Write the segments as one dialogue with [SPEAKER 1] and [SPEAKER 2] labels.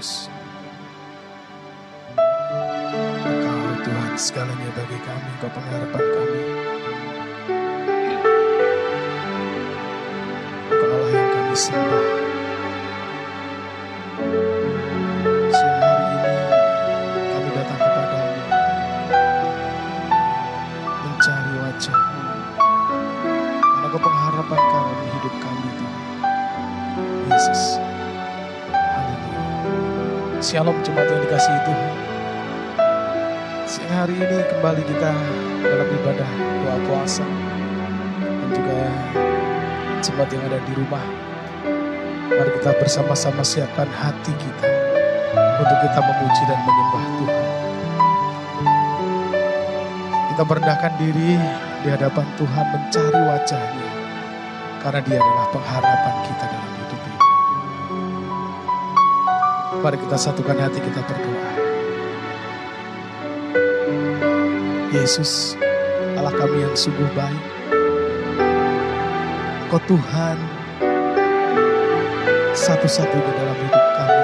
[SPEAKER 1] Yesus. Engkau Tuhan segalanya bagi kami, Engkau pengharapan kami. Engkau Allah yang kami sembah. Siang hari ini kami datang kepadamu, mencari wajah-Mu. Karena Engkau pengharapan kami, hidup kami Tuhan. Yesus. Haleluya. Shalom jemaat yang dikasihi Tuhan. Siang hari ini kembali kita dalam ibadah doa puasa. Dan juga jemaat yang ada di rumah. Mari kita bersama-sama siapkan hati kita untuk kita memuji dan menyembah Tuhan. Kita merendahkan diri di hadapan Tuhan, mencari wajah-Nya. Karena Dia adalah pengharapan kita dalam hidup ini. Mari kita satukan hati, kita berdoa. Yesus, Allah kami yang sungguh baik. Engkau Tuhan satu-satunya dalam hidup kami.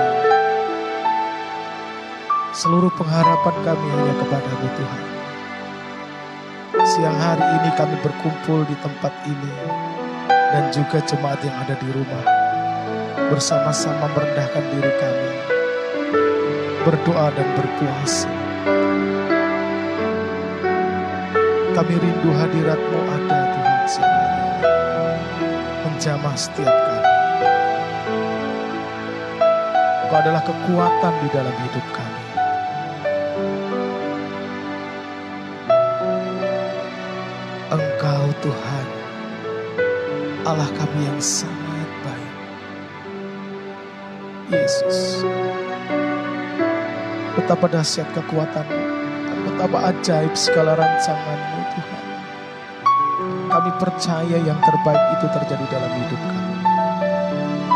[SPEAKER 1] Seluruh pengharapan kami hanya kepada-Mu Tuhan. Siang hari ini kami berkumpul di tempat ini. Dan juga jemaat yang ada di rumah. Bersama-sama merendahkan diri kami. Berdoa dan berpuasa. Kami rindu hadirat-Mu ada Tuhan siang hari ini. Menjamah setiap kami. Engkau adalah kekuatan di dalam hidup kami. Engkau Tuhan, Allah kami yang sangat baik. Yesus, betapa dahsyat kekuatan-Mu dan betapa ajaib segala rancangan-Mu Tuhan. Kami percaya yang terbaik itu terjadi dalam hidup kami.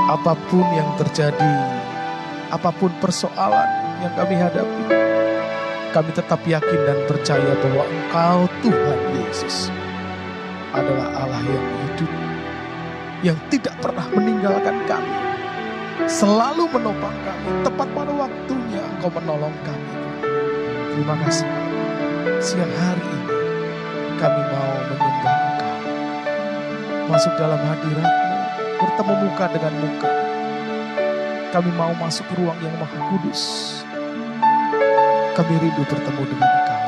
[SPEAKER 1] Apapun yang terjadi, apapun persoalan yang kami hadapi, kami tetap yakin dan percaya bahwa Engkau Tuhan Yesus adalah Allah yang hidup, yang tidak pernah meninggalkan kami, selalu menopang kami. Tepat pada waktunya Engkau menolong kami. Terima kasih. Siang hari ini kami mau menyembah Engkau, masuk dalam hadirat-Mu, bertemu muka dengan muka. Kami mau masuk ke ruang yang maha kudus. Kami rindu bertemu dengan Engkau.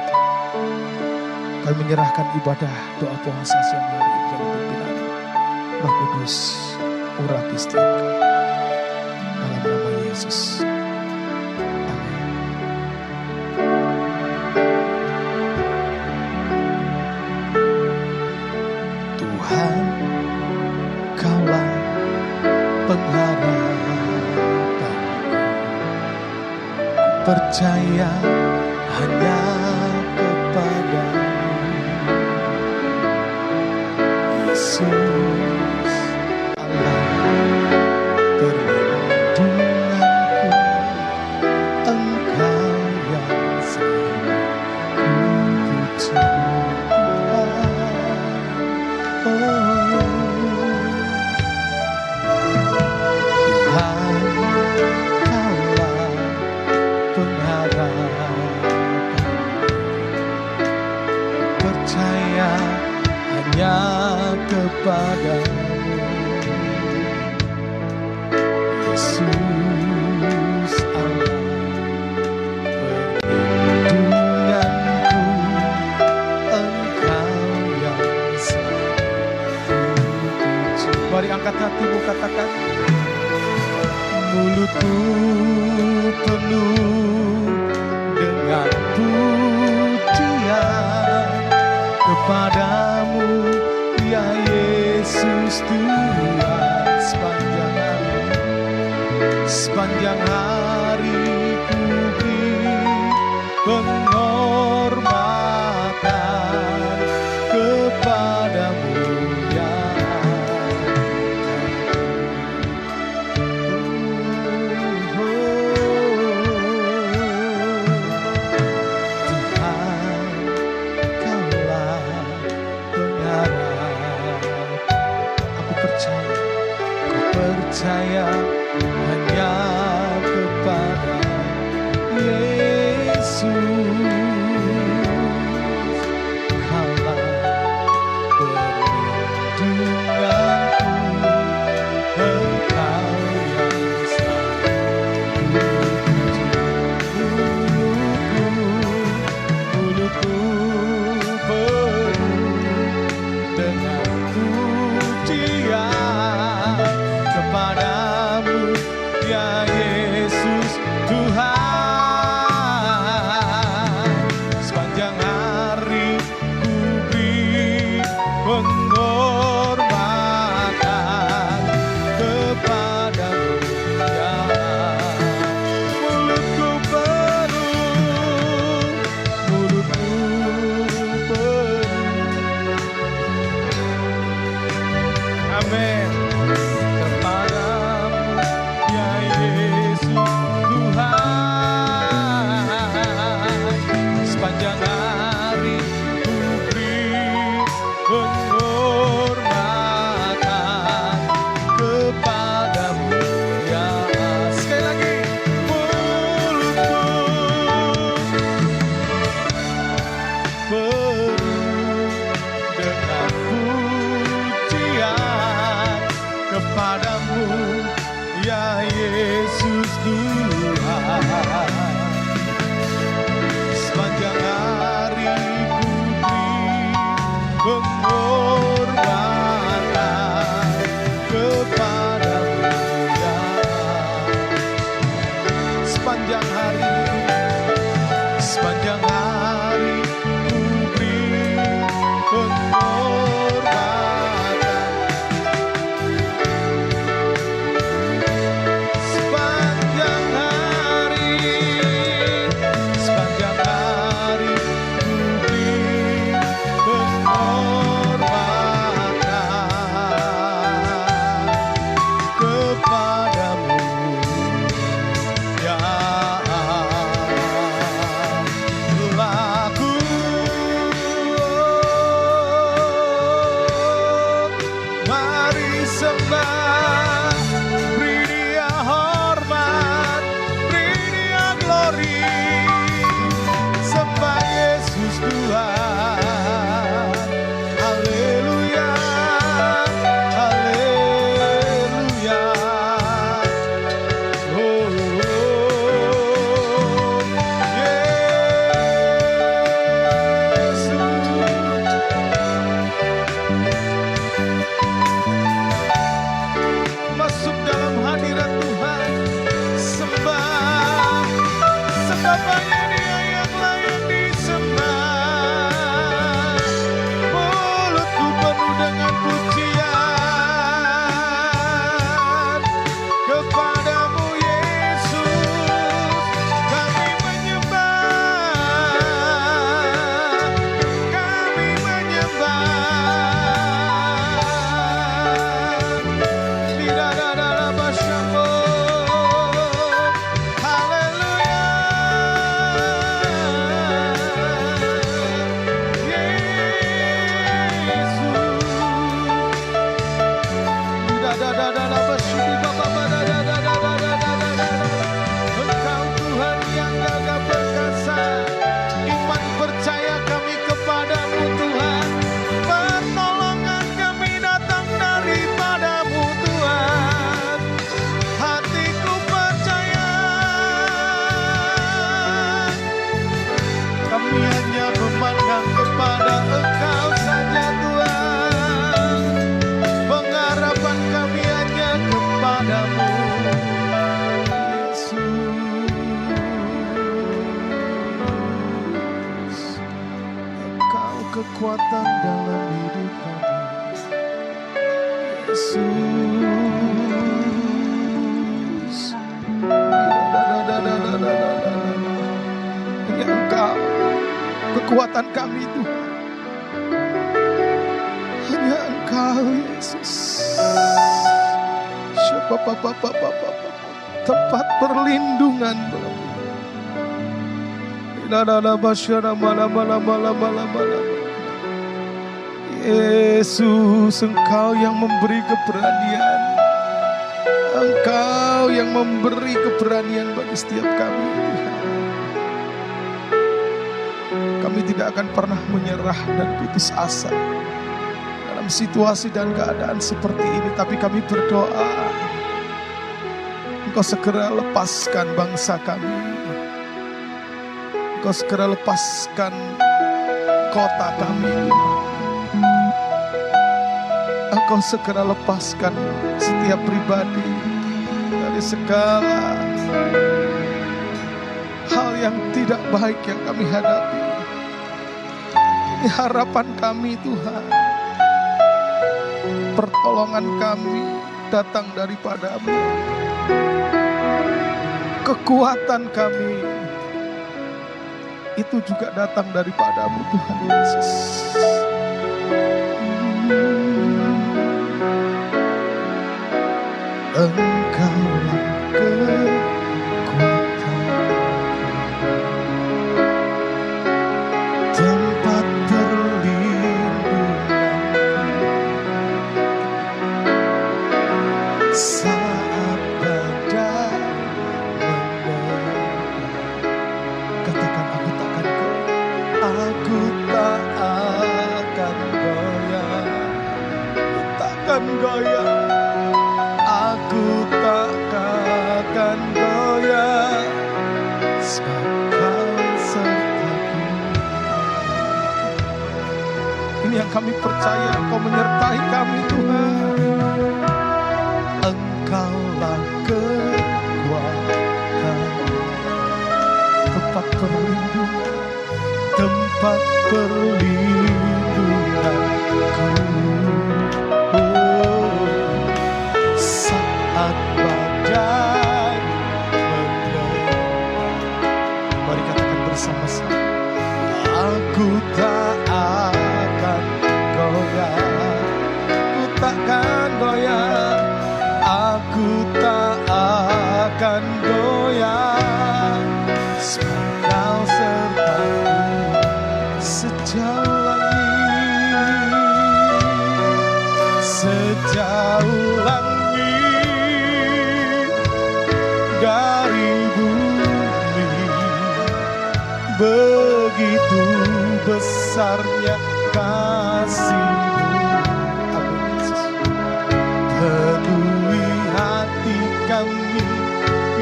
[SPEAKER 1] Kami menyerahkan ibadah doa puasa siang hari ini dalam pimpinan Roh Kudus, urapi setiap kami. Dalam nama Yesus. Amin. Tuhan, Kaulah pengharapanku. Ku percaya hanya kepada Yesus, Allah perlindunganku, Engkau yang selalu ku puji. Kepadamu Yesus, Allah perlindunganku, Engkau yang selalu puji. Mari angkat hatimu, katakan. Mulutku penuh dengan pujian kepadamu, ya Yesus Tuhan. Sepanjang hari ku beri penghormatan kepadamu, ya Tuhan, Kaulah pengharapan. Aku percaya hanya kepada sembah, beri Dia hormat, beri Dia glory, sembah Yesus Tuhan. Haleluya, haleluya. Oh, Yesus. Masuk dalam hadirat Tuhan, sembah, sembahnya Dia yang layak disembah. Mulutku penuh dengan pujian kepadamu Yesus, kami menyembah, kami menyembah. Tidak ada basyambo. Haleluya. Yesus. Tidak ada basyidi baba bada. Engkau Tuhan yang gagah perkasa. Iman percaya kami kepadamu Tuhan. Pertolongan kami datang daripadamu Tuhan. Hatiku percaya, kami hanya memandang kepada Engkau saja Tuhan. Pengharapan kami hanya kepadamu Yesus. Engkau kekuatan dalam hidup kami Yesus. Hanya Engkau kekuatan kami Tuhan. Hanya Engkau Yesus. Tempat perlindungan bagi. Yesus, Engkau yang memberi keberanian. Engkau yang memberi keberanian bagi setiap kami Tuhan. Kami tidak akan pernah menyerah dan putus asa dalam situasi dan keadaan seperti ini. Tapi kami berdoa, Engkau segera lepaskan bangsa kami. Engkau segera lepaskan kota kami. Engkau segera lepaskan setiap pribadi dari segala hal yang tidak baik yang kami hadapi. Ini harapan kami Tuhan. Pertolongan kami datang daripadamu. Kekuatan kami itu juga datang daripadamu Tuhan Yesus. Engkaulah kekuatan, tempat perlindungan saat badai menerpa. Katakan, aku takkan goyah, aku tak akan goyah, takkan goyah. Aku tak akan goyah, sebab Kau sertaku. Ini yang kami percaya, Engkau menyertai kami Tuhan. Engkaulah kekuatan, tempat perlindungan, tempat perlindunganku. Saat badai menerpa, mari katakan bersama-sama. Aku tak akan goyah, aku sejauh langit dari bumi, begitu besarnya kasih-Mu. Amin Yesus. Penuhi hati kami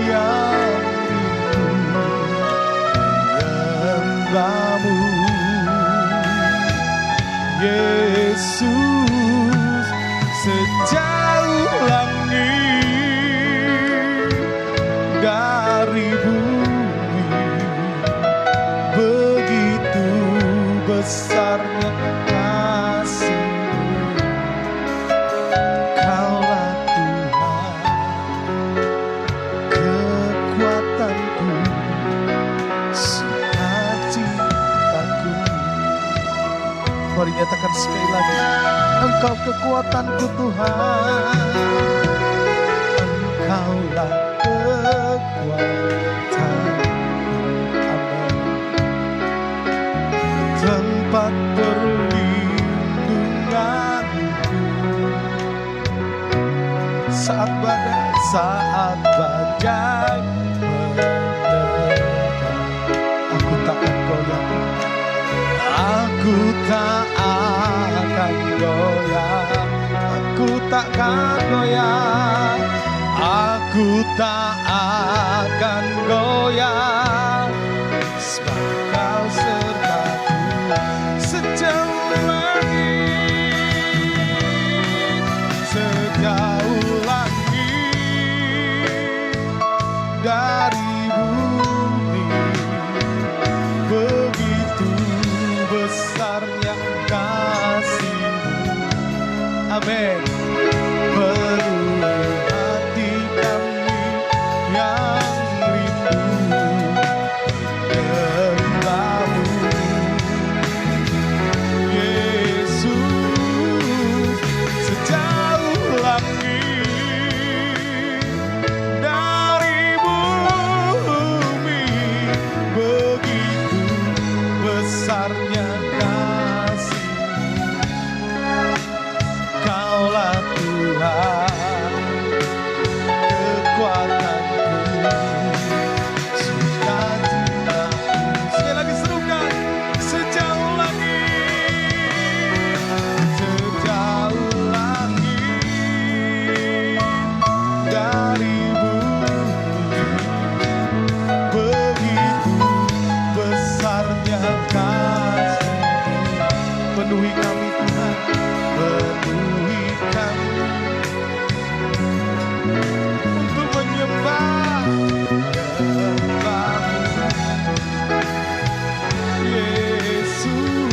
[SPEAKER 1] yang rindu menyembah-Mu, Yesus. Sejauh langit dari bumi, begitu besarnya kasih-Mu. Kaulah Tuhan, kekuatanku, sukacitaku. Mari nyatakan sekali lagi, Engkau kekuatanku Tuhan, Engkaulah kekuatanku. Amin. Tempat perlindunganku saat badai menerjang, aku takkan goyah, aku tak akan goyah, aku takkan goyah, aku tak akan goyah, sebab Kau sertaku sejauh langit, sejauh langit dari bumi, begitu besarnya kasih-Mu. Amin. Penuhi hati kami yang rindu menyembah-Mu, Yesus. Sejauh langit dari bumi, begitu besarnya kasih-Mu. Kaulah Tuhan, kekuatanku, sukacitaku. Sekali lagi serukan, sejauh langit, sejauh langit dari bumi, begitu besarnya kasih-Mu. Penuhi kami Tuhan, penuhi kami untuk menyembah-Mu, Yesus.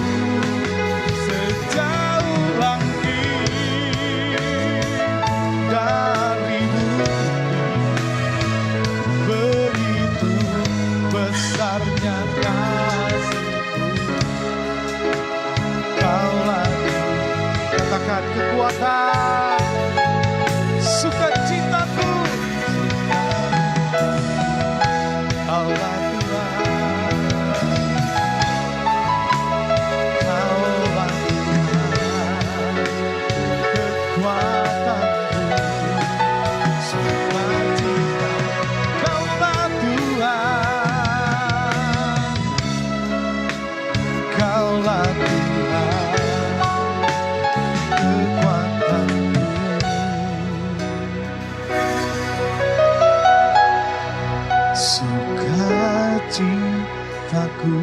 [SPEAKER 1] Sejauh langit dari bumi, begitu besarnya kasih-Mu. Kaulah, katakan, kekuatan, sukacitaku. Kaulah Tuhan, Kaulah Tuhan, kekuatanku, sukacita. Kaulah Tuhan, Kaulah Tuhan, kekuatanku. Sukacitaku.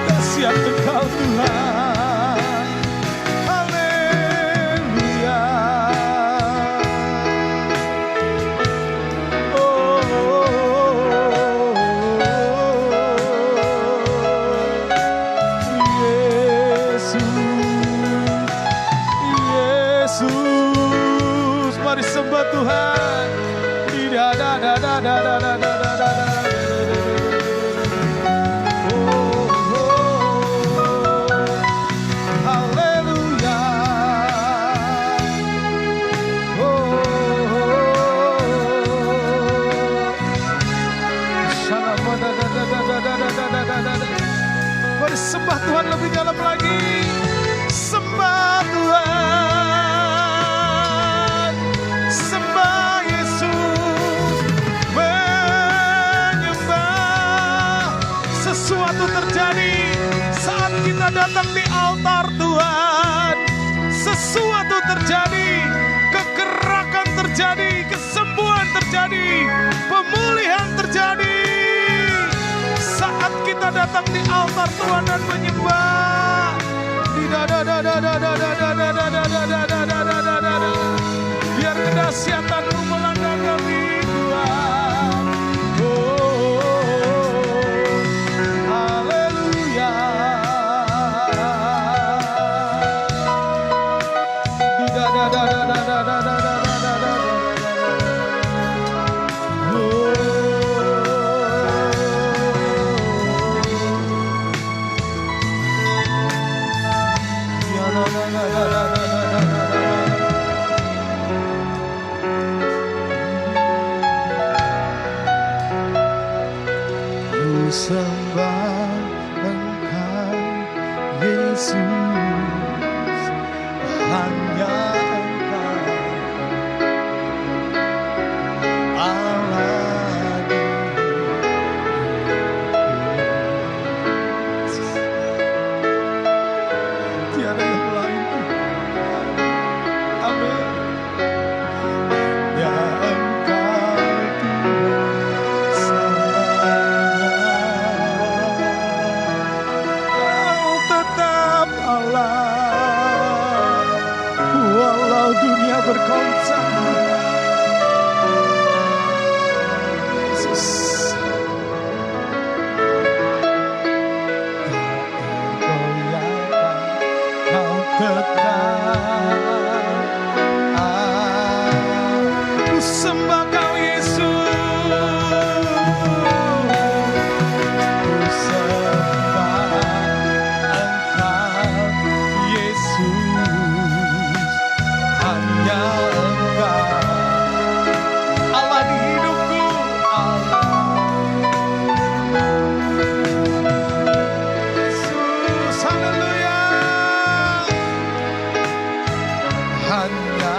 [SPEAKER 1] Dahsyat Engkau Tuhan, haleluya. Yesus, Yesus. Mari sembah Tuhan lebih dalam lagi. Sembah Tuhan, sembah Yesus, menyembah. Sesuatu terjadi saat kita datang di altar Tuhan. Sesuatu terjadi, kegerakan terjadi, kesembuhan terjadi, pemulihan terjadi. Saat kita datang di altar Tuhan dan menyembah. Biar kedahsyatan-Mu melanda kami Tuhan. Haleluya. Sembah Engkau Yesus, hanya Engkau Allah di tiada yang lain Tuhan. Amin. Ya Engkau Tuhan walau dunia bergoncang. Yesus, Kau tetap. Aku sembah Kau Yesus, ku sembah Engkau Yesus, hanya Engkau Allah di hidupku, Allah. Yesus, haleluya. Hanya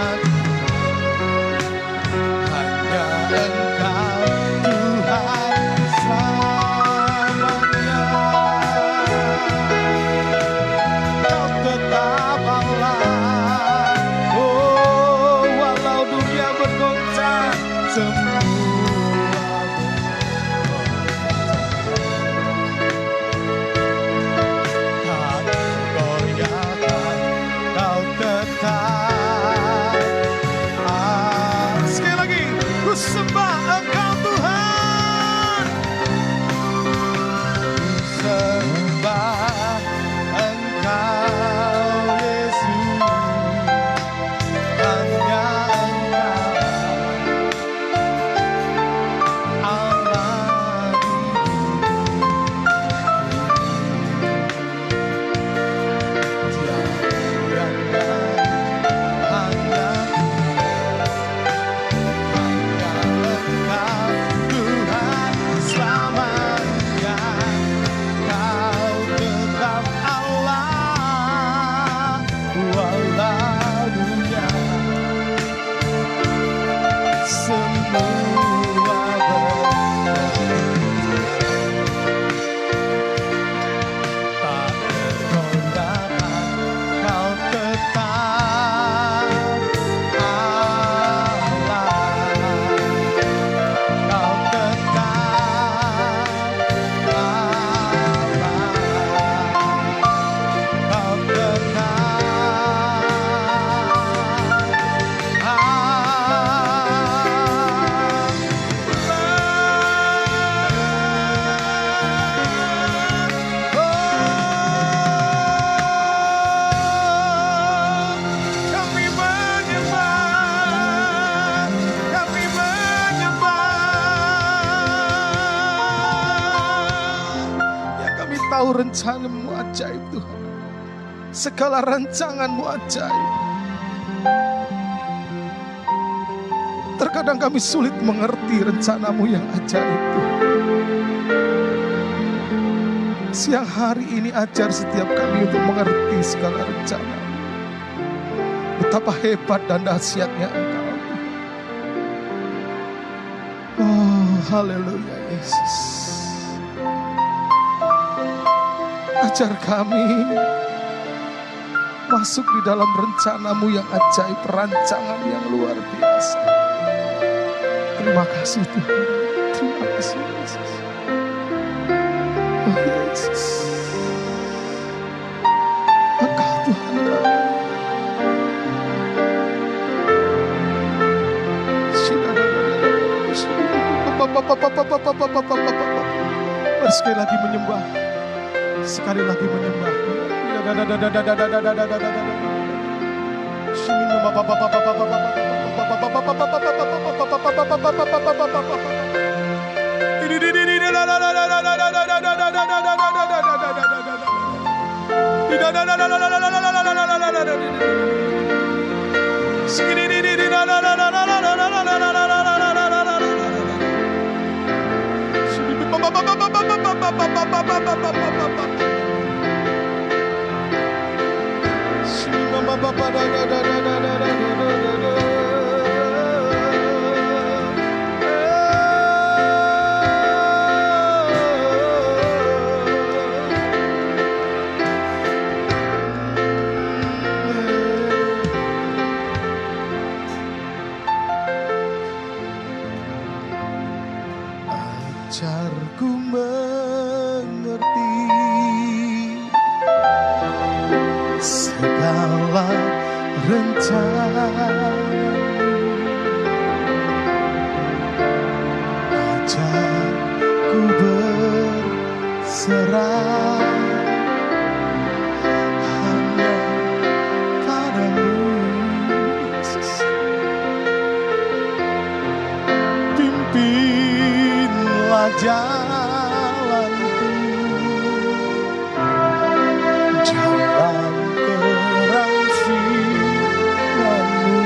[SPEAKER 1] Engkau Tuhan selamanya. Kau tetap Allah. Oh, walau dunia bergoncang, semua tak goyahkan. Kau tetap. Sekali lagi, ku sembah Engkau Tuhan. Sembah Engkau Yesus, hanya Engkau Allah di tiada yang lain, hanya Engkau Tuhan selamanya. Kau tetap Allah walau dunia semua bergoncang. Tak tergoyahkan, Kau tetap Allah. Kau tetap Allah. Kau Kami menyembah, kami menyembah. Ya, kami tahu rencana-Mu ajaib Tuhan. Segala rancangan-Mu ajaib. Terkadang kami sulit mengerti rencana-Mu yang ajaib Tuhan. Siang hari ini ajar setiap kami untuk mengerti segala rencana. Betapa hebat dan dahsyatnya Engkau. Oh, haleluya Yesus. Ajar kami masuk di dalam rencana-Mu yang ajaib, perancangan yang luar biasa. Terima kasih Tuhan. Terima kasih Yesus. Oh Yesus. Engkau Tuhan kami. Mari sekali lagi menyembah. Sekali lagi menyembah. Ajarku mengerti segala rencana. Ajarku berserah hanya padamu, Yesus. Pimpinlah jalanku, jalan terang firman-Mu.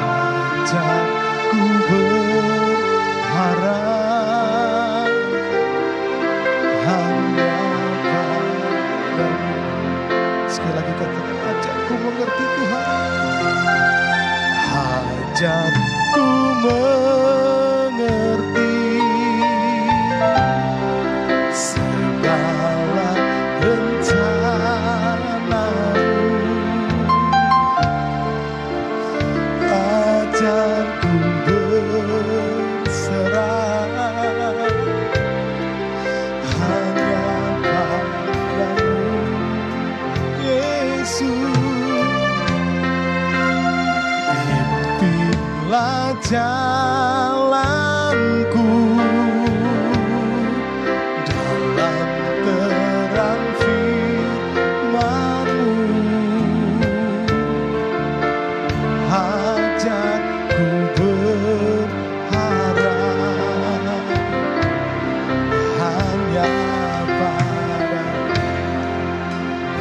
[SPEAKER 1] Ajarku berharap hanya padamu. Sekali lagi katakan, ajarku mengerti Tuhan. Ajarku mengerti segala rencana-Mu. Ajarku berserah hanya padamu, Yesus. Pimpinlah jalanku dalam terang firman-Mu. Ajarku berharap hanya padamu.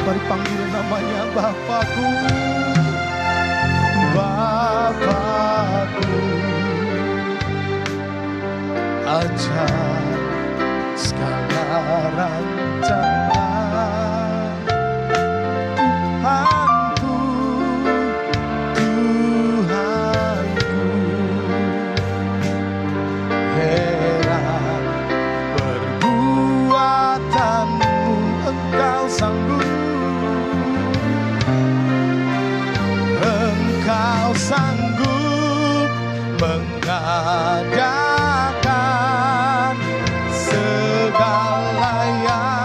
[SPEAKER 1] Mari panggil namanya Bapakku. Bapakku, ajar segala rencana. Tuhanku, Tuhanku, heran perbuatan-Mu, Engkau sanggup. Engkau sanggup mengadakan segala yang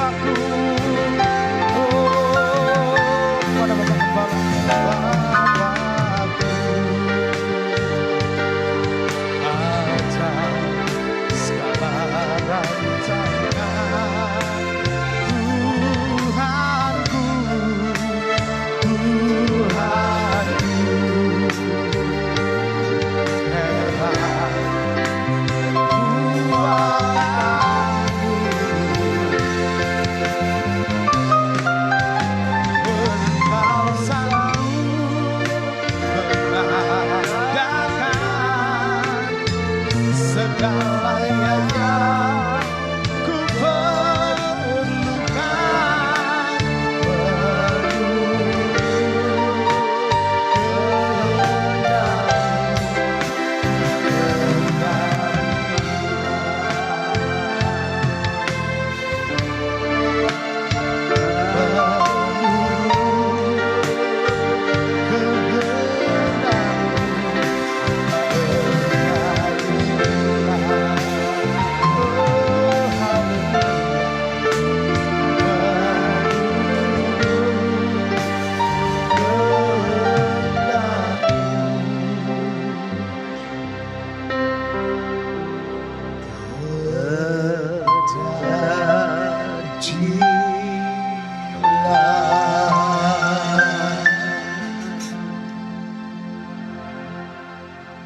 [SPEAKER 1] Bapakku, oh kepada Bapak Gembala, Bapakku, ajar segala rancangan, Tuhanku, Tuhanku, hebat kuatanmu, Engkau sanggup mengadakan segala yang ku perlukan, menurut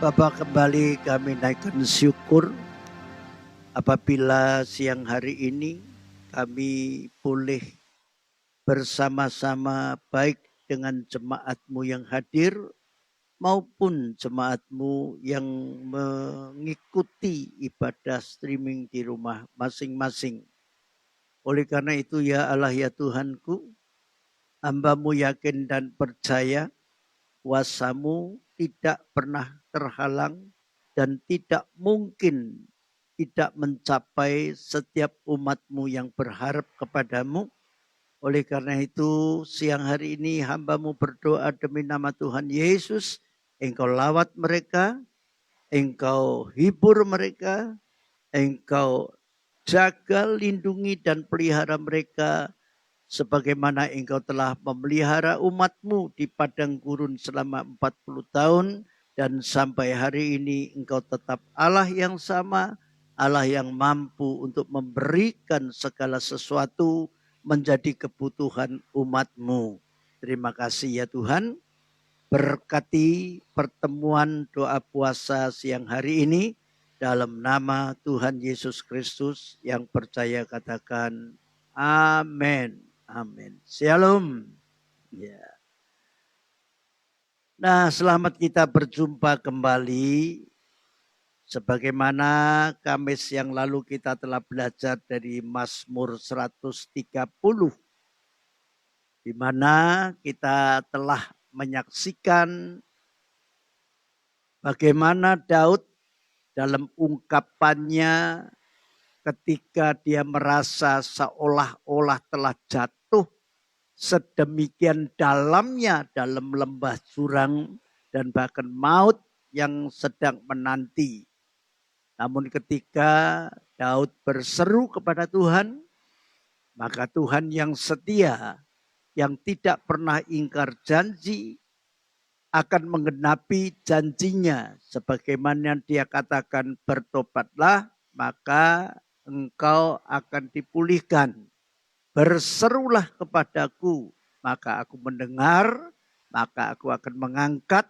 [SPEAKER 2] Bapak, kembali kami naikkan syukur apabila siang hari ini kami boleh bersama-sama baik dengan jemaatmu yang hadir maupun jemaatmu yang mengikuti ibadah streaming di rumah masing-masing. Oleh karena itu ya Allah ya Tuhanku, hamba-Mu yakin dan percaya kuasa-Mu tidak pernah terhalang dan tidak mungkin tidak mencapai setiap umat-Mu yang berharap kepada-Mu. Oleh karena itu siang hari ini hamba-Mu berdoa demi nama Tuhan Yesus, Engkau lawat mereka, Engkau hibur mereka, Engkau jaga, lindungi dan pelihara mereka sebagaimana Engkau telah memelihara umat-Mu di padang gurun selama 40 tahun dan sampai hari ini Engkau tetap Allah yang sama, Allah yang mampu untuk memberikan segala sesuatu menjadi kebutuhan umat-Mu. Terima kasih ya Tuhan, berkati pertemuan doa puasa siang hari ini dalam nama Tuhan Yesus Kristus yang percaya katakan amin. Amin. Shalom. Ya. Nah, selamat kita berjumpa kembali. Sebagaimana Kamis yang lalu kita telah belajar dari Mazmur 130. Di mana kita telah menyaksikan bagaimana Daud dalam ungkapannya ketika dia merasa seolah-olah telah jatuh sedemikian dalamnya dalam lembah jurang dan bahkan maut yang sedang menanti. Namun ketika Daud berseru kepada Tuhan, maka Tuhan yang setia, yang tidak pernah ingkar janji, akan menggenapi janjinya. Sebagaimana dia katakan, bertobatlah maka engkau akan dipulihkan. Berserulah kepadaku, maka aku mendengar, maka aku akan mengangkat,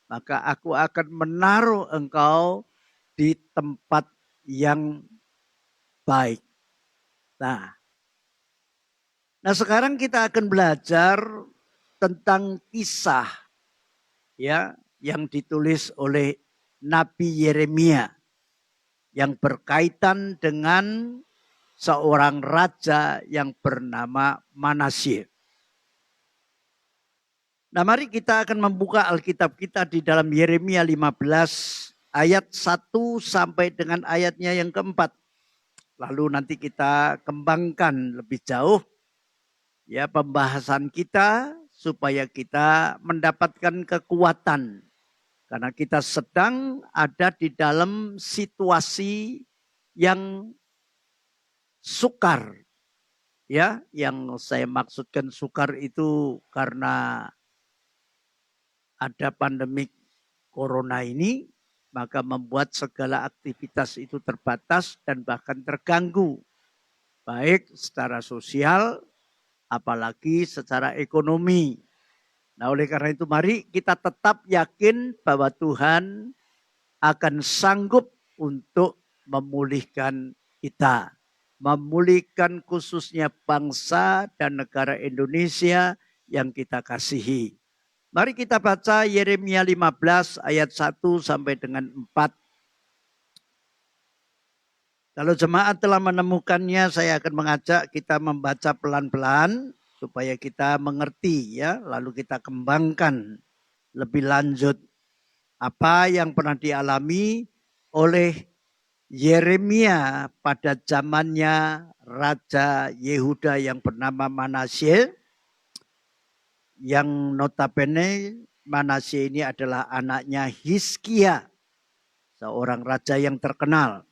[SPEAKER 2] maka aku akan menaruh engkau di tempat yang baik. Nah sekarang kita akan belajar tentang kisah ya yang ditulis oleh Nabi Yeremia yang berkaitan dengan seorang raja yang bernama Manasye. Nah, mari kita akan membuka Alkitab kita di dalam Yeremia 15 ayat 1 sampai dengan ayatnya yang keempat. Lalu nanti kita kembangkan lebih jauh ya pembahasan kita supaya kita mendapatkan kekuatan. Karena kita sedang ada di dalam situasi yang sukar. Ya, yang saya maksudkan sukar itu karena ada pandemik corona ini, maka membuat segala aktivitas itu terbatas dan bahkan terganggu. Baik secara sosial, apalagi secara ekonomi. Nah, oleh karena itu mari kita tetap yakin bahwa Tuhan akan sanggup untuk memulihkan kita. Memulihkan khususnya bangsa dan negara Indonesia yang kita kasihi. Mari kita baca Yeremia 15 ayat 1 sampai dengan 4. Kalau jemaat telah menemukannya, saya akan mengajak kita membaca pelan-pelan supaya kita mengerti ya, lalu kita kembangkan lebih lanjut apa yang pernah dialami oleh Yeremia pada zamannya Raja Yehuda yang bernama Manasye, yang notabene Manasye ini adalah anaknya Hizkia, seorang raja yang terkenal.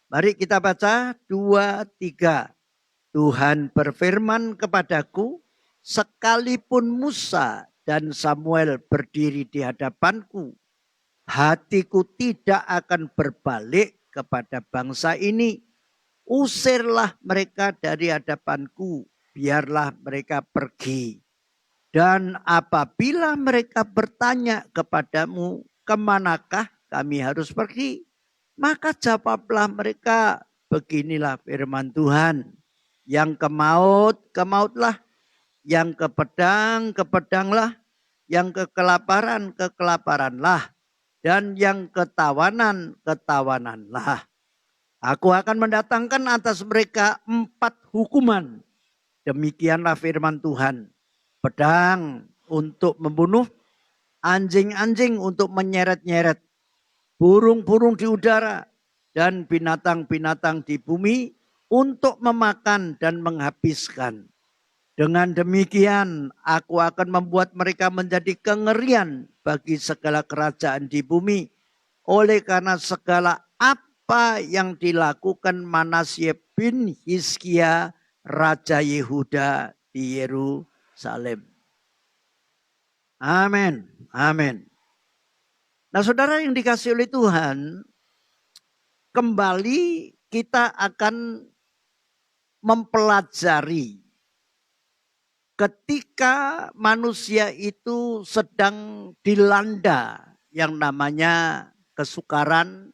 [SPEAKER 2] Mari kita baca 2, 3. Tuhan berfirman kepadaku, sekalipun Musa dan Samuel berdiri di hadapanku, hatiku tidak akan berbalik kepada bangsa ini. Usirlah mereka dari hadapanku, biarlah mereka pergi. Dan apabila mereka bertanya kepadamu, kemanakah kami harus pergi? Maka jawablah mereka, beginilah firman Tuhan. Yang ke maut, ke mautlah. Yang ke pedang, ke pedanglah. Yang ke kelaparan, ke kelaparanlah. Dan yang ketawanan, ketawananlah. Aku akan mendatangkan atas mereka 4 hukuman. Demikianlah firman Tuhan. Pedang untuk membunuh, anjing-anjing untuk menyeret-nyeret, burung-burung di udara, dan binatang-binatang di bumi untuk memakan dan menghabiskan. Dengan demikian, aku akan membuat mereka menjadi kengerian bagi segala kerajaan di bumi. Oleh karena segala apa yang dilakukan Manasye bin Hizkia, Raja Yehuda di Yerusalem. Amin. Amin. Nah, saudara yang dikasih oleh Tuhan, kembali kita akan mempelajari ketika manusia itu sedang dilanda yang namanya kesukaran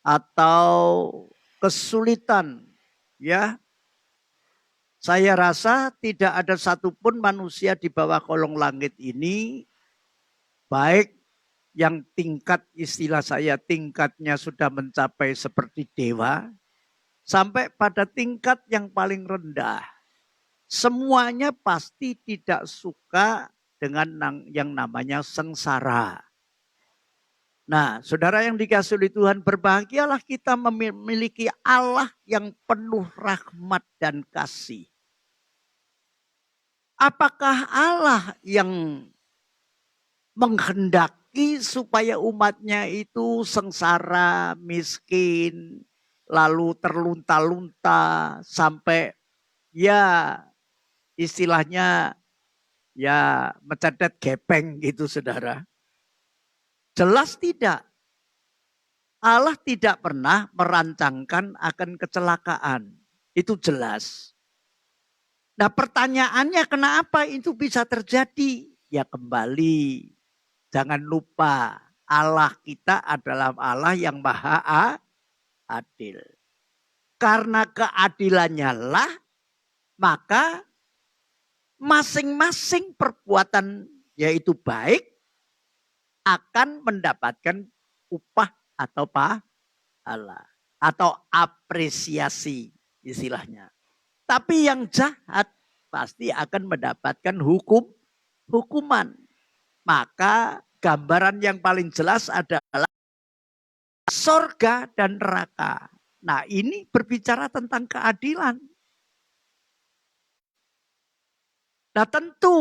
[SPEAKER 2] atau kesulitan, ya. Saya rasa tidak ada satupun manusia di bawah kolong langit ini, baik yang tingkat, istilah saya tingkatnya sudah mencapai seperti dewa, sampai pada tingkat yang paling rendah. Semuanya pasti tidak suka dengan yang namanya sengsara. Nah, saudara yang dikasihi oleh Tuhan, berbahagialah kita memiliki Allah yang penuh rahmat dan kasih. Apakah Allah yang menghendaki supaya umatnya itu sengsara, miskin, lalu terlunta-lunta sampai ya istilahnya ya mencedet gepeng gitu, saudara? Jelas tidak. Allah tidak pernah merancangkan akan kecelakaan. Itu jelas. Nah, pertanyaannya kenapa itu bisa terjadi? Ya kembali, jangan lupa Allah kita adalah Allah yang maha adil. Karena keadilannya lah, maka masing-masing perbuatan yaitu baik akan mendapatkan upah atau pahala atau apresiasi istilahnya. Tapi yang jahat pasti akan mendapatkan hukuman. Maka gambaran yang paling jelas adalah sorga dan neraka. Nah, ini berbicara tentang keadilan. Nah, tentu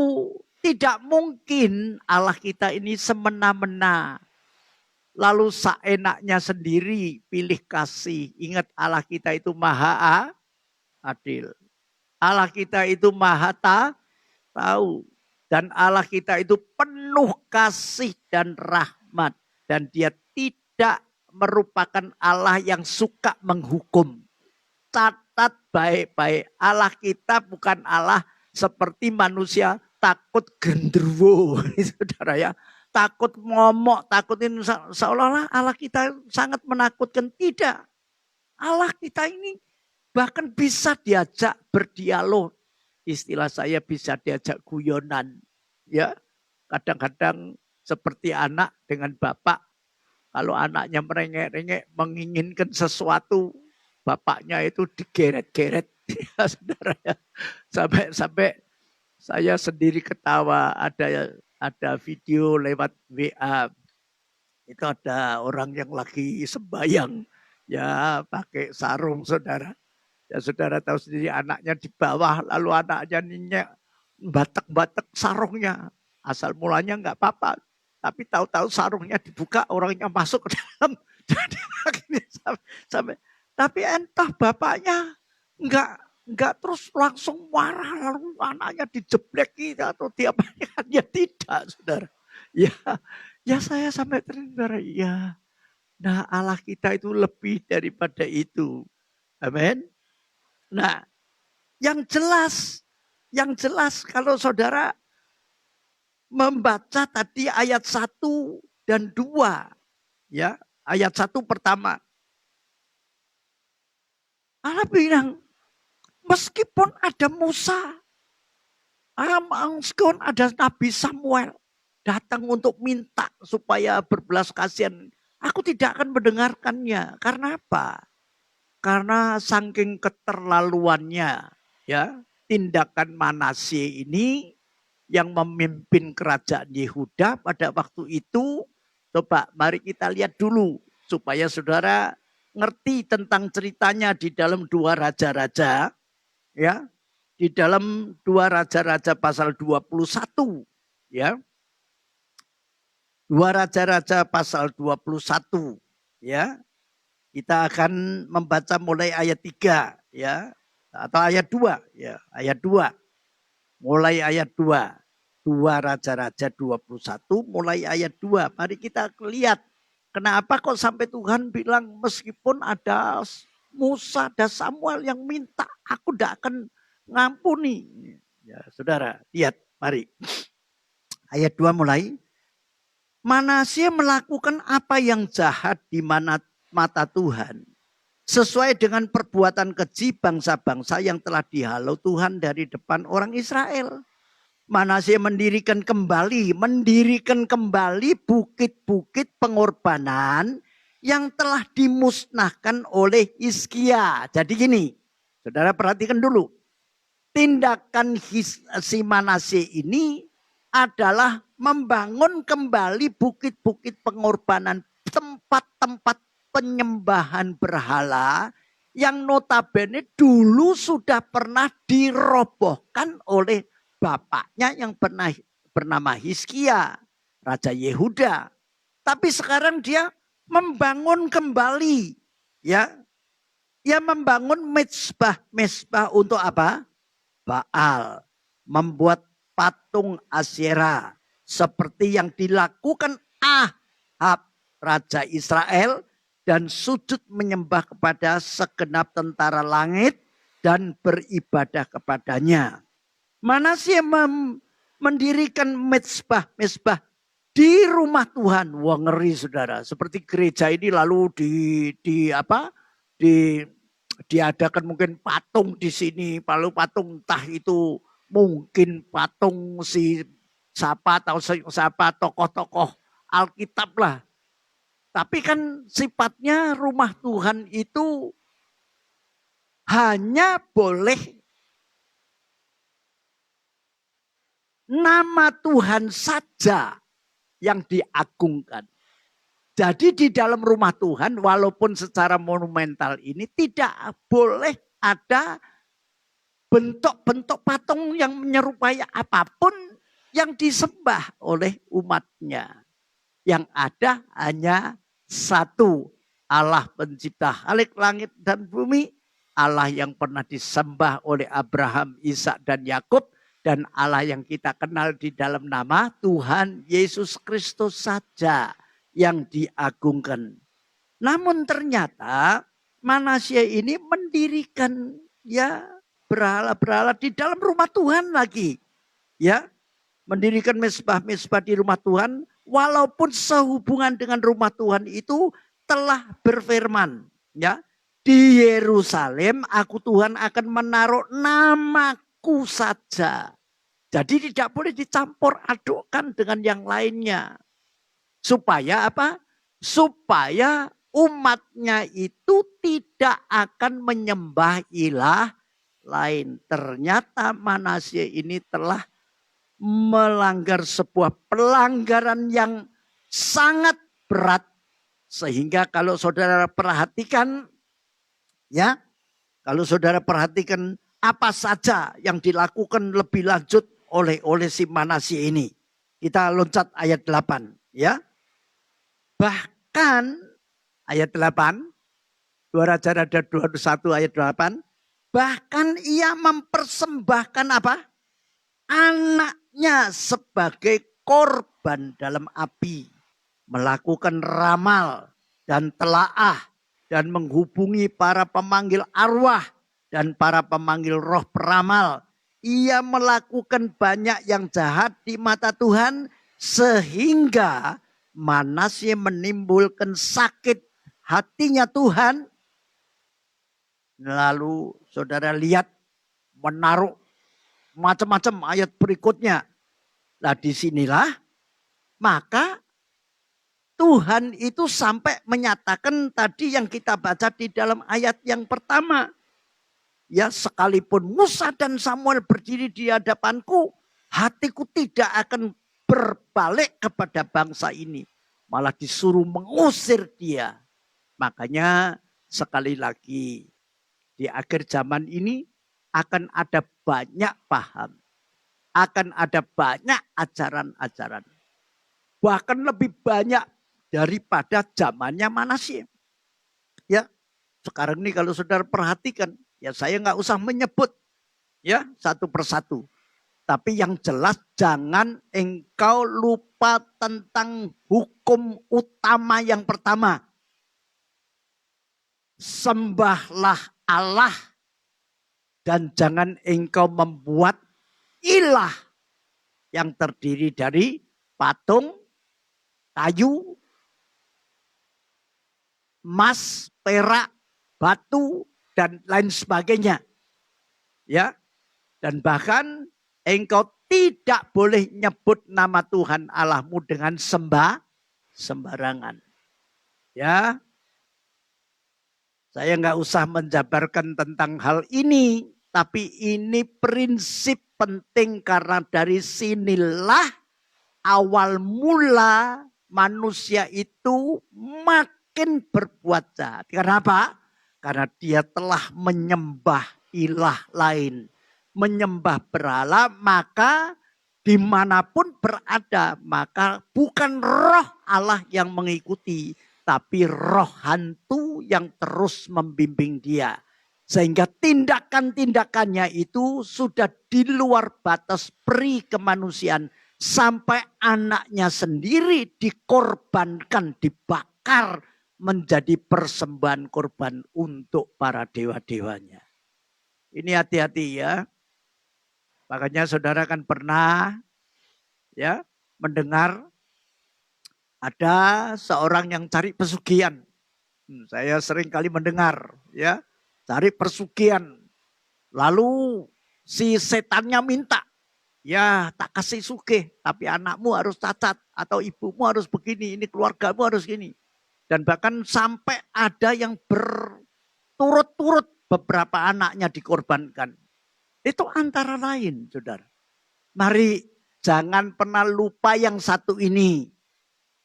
[SPEAKER 2] tidak mungkin Allah kita ini semena-mena. Lalu seenaknya sendiri pilih kasih. Ingat Allah kita itu maha adil. Allah kita itu maha tahu. Dan Allah kita itu penuh kasih dan rahmat. Dan dia tidak merupakan Allah yang suka menghukum. Catat baik-baik. Allah kita bukan Allah seperti manusia takut genderuwo. Saudara ya. Takut momok, takutin seolah-olah Allah kita sangat menakutkan. Tidak. Allah kita ini bahkan bisa diajak berdialog. Istilah saya bisa diajak guyonan. Ya, kadang-kadang seperti anak dengan bapak. Kalau anaknya merengek-rengek menginginkan sesuatu, bapaknya itu digeret-geret. Ya, saudara ya. Sampai saya sendiri ketawa. Ada video lewat WA. Itu ada orang yang lagi sembayang. Ya, pakai sarung, saudara. Ya, saudara tahu sendiri anaknya di bawah, lalu anaknya ninyek batek-batek sarungnya. Asal mulanya enggak apa-apa. Tapi tahu-tahu sarungnya dibuka, orangnya masuk ke dalam. Jadi akhirnya sampai. Tapi entah bapaknya enggak terus langsung marah, lalu anaknya dijebleki atau diapakan. Ya tidak, saudara. Ya saya sampai terdengar, ya. Nah, Allah kita itu lebih daripada itu. Amin. Nah, yang jelas kalau saudara membaca tadi ayat 1 dan 2, ya, ayat 1 pertama. Allah bilang, meskipun ada Musa, meskipun ada Nabi Samuel datang untuk minta supaya berbelas kasihan, aku tidak akan mendengarkannya. Karena apa? Karena saking keterlaluannya, ya, tindakan Manasye ini yang memimpin kerajaan Yehuda pada waktu itu. Coba mari kita lihat dulu supaya saudara ngerti tentang ceritanya di dalam 2 Raja-Raja, ya. Di dalam 2 Raja-Raja pasal 21, ya. 2 Raja-Raja pasal 21, ya. Kita akan membaca mulai ayat 3, ya, atau ayat 2, ya, ayat 2. Mulai ayat 2. 2 Raja-Raja 21 mulai ayat 2. Mari kita lihat kenapa kok sampai Tuhan bilang meskipun ada Musa dan Samuel yang minta, aku tidak akan ngampuni. Ya, saudara, lihat, mari. Ayat 2 mulai. Manasye melakukan apa yang jahat di mata Tuhan, sesuai dengan perbuatan keji bangsa-bangsa yang telah dihalau Tuhan dari depan orang Israel. Manasye mendirikan kembali bukit-bukit pengorbanan yang telah dimusnahkan oleh Hizkia. Jadi gini, saudara perhatikan dulu. Tindakan si Manasye ini adalah membangun kembali bukit-bukit pengorbanan, tempat-tempat penyembahan berhala yang notabene dulu sudah pernah dirobohkan oleh bapaknya yang bernama Hizkia, Raja Yehuda. Tapi sekarang dia membangun kembali, ya. Dia membangun mezbah untuk apa? Baal, membuat patung Asyera seperti yang dilakukan Ahab, Raja Israel, dan sujud menyembah kepada segenap tentara langit dan beribadah kepadanya. Manasye mendirikan mezbah di rumah Tuhan. Wah, ngeri, saudara. Seperti gereja ini lalu diadakan mungkin patung di sini, lalu patung entah itu mungkin patung si siapa atau siapa tokoh-tokoh Alkitab lah. Tapi kan sifatnya rumah Tuhan itu hanya boleh nama Tuhan saja yang diagungkan. Jadi di dalam rumah Tuhan walaupun secara monumental ini tidak boleh ada bentuk-bentuk patung yang menyerupai apapun yang disembah oleh umatnya. Yang ada hanya satu Allah pencipta langit dan bumi Allah yang pernah disembah oleh Abraham, Ishak dan Yakub, dan Allah yang kita kenal di dalam nama Tuhan Yesus Kristus saja yang diagungkan. Namun ternyata Manasye ini mendirikan ya berhala-berhala di dalam rumah Tuhan lagi. Ya, mendirikan mezbah-mezbah di rumah Tuhan walaupun sehubungan dengan rumah Tuhan itu telah berfirman, ya. Di Yerusalem aku Tuhan akan menaruh namaku saja. Jadi tidak boleh dicampur adukkan dengan yang lainnya. Supaya apa? Supaya umatnya itu tidak akan menyembah ilah lain. Ternyata Manasye ini telah melanggar sebuah pelanggaran yang sangat berat. Sehingga kalau saudara perhatikan, ya, kalau saudara perhatikan apa saja yang dilakukan lebih lanjut oleh si Manasye ini. Kita loncat ayat 8, ya. Bahkan ayat 8, 2 Raja-Raja 21 ayat 8, bahkan ia mempersembahkan apa? Anaknya sebagai korban dalam api. Melakukan ramal dan telaah dan menghubungi para pemanggil arwah dan para pemanggil roh peramal. Ia melakukan banyak yang jahat di mata Tuhan sehingga Manasye menimbulkan sakit hatinya Tuhan. Lalu saudara lihat menaruh macam-macam ayat berikutnya. Nah disinilah maka Tuhan itu sampai menyatakan tadi yang kita baca di dalam ayat yang pertama. Ya, sekalipun Musa dan Samuel berdiri di hadapanku, hatiku tidak akan berbalik kepada bangsa ini. Malah disuruh mengusir dia. Makanya sekali lagi di akhir zaman ini akan ada banyak paham. Akan ada banyak ajaran-ajaran. Bahkan lebih banyak daripada zamannya Manasye. Ya, sekarang ini kalau saudara perhatikan, ya saya nggak usah menyebut ya satu persatu. Tapi yang jelas jangan engkau lupa tentang hukum utama yang pertama. Sembahlah Allah dan jangan engkau membuat ilah yang terdiri dari patung, kayu, emas, perak, batu, dan lain sebagainya. Ya. Dan bahkan engkau tidak boleh nyebut nama Tuhan Allahmu dengan sembarangan. Ya. Saya nggak usah menjabarkan tentang hal ini. Tapi ini prinsip penting karena dari sinilah awal mula manusia itu makin berbuat jahat. Karena apa? Karena dia telah menyembah ilah lain. Menyembah berhala, maka dimanapun berada, maka bukan roh Allah yang mengikuti. Tapi roh hantu yang terus membimbing dia. Sehingga tindakan-tindakannya itu sudah di luar batas peri kemanusiaan. Sampai anaknya sendiri dikorbankan, dibakar. Menjadi persembahan korban untuk para dewa-dewanya. Ini hati-hati ya. Makanya saudara kan pernah ya mendengar ada seorang yang cari pesugihan. Saya sering kali mendengar ya, cari pesugihan. Lalu si setannya minta, ya tak kasih sugih, tapi anakmu harus cacat atau ibumu harus begini, ini keluargamu harus gini. Dan bahkan sampai ada yang berturut-turut beberapa anaknya dikorbankan. Itu antara lain, saudara. Mari jangan pernah lupa yang satu ini.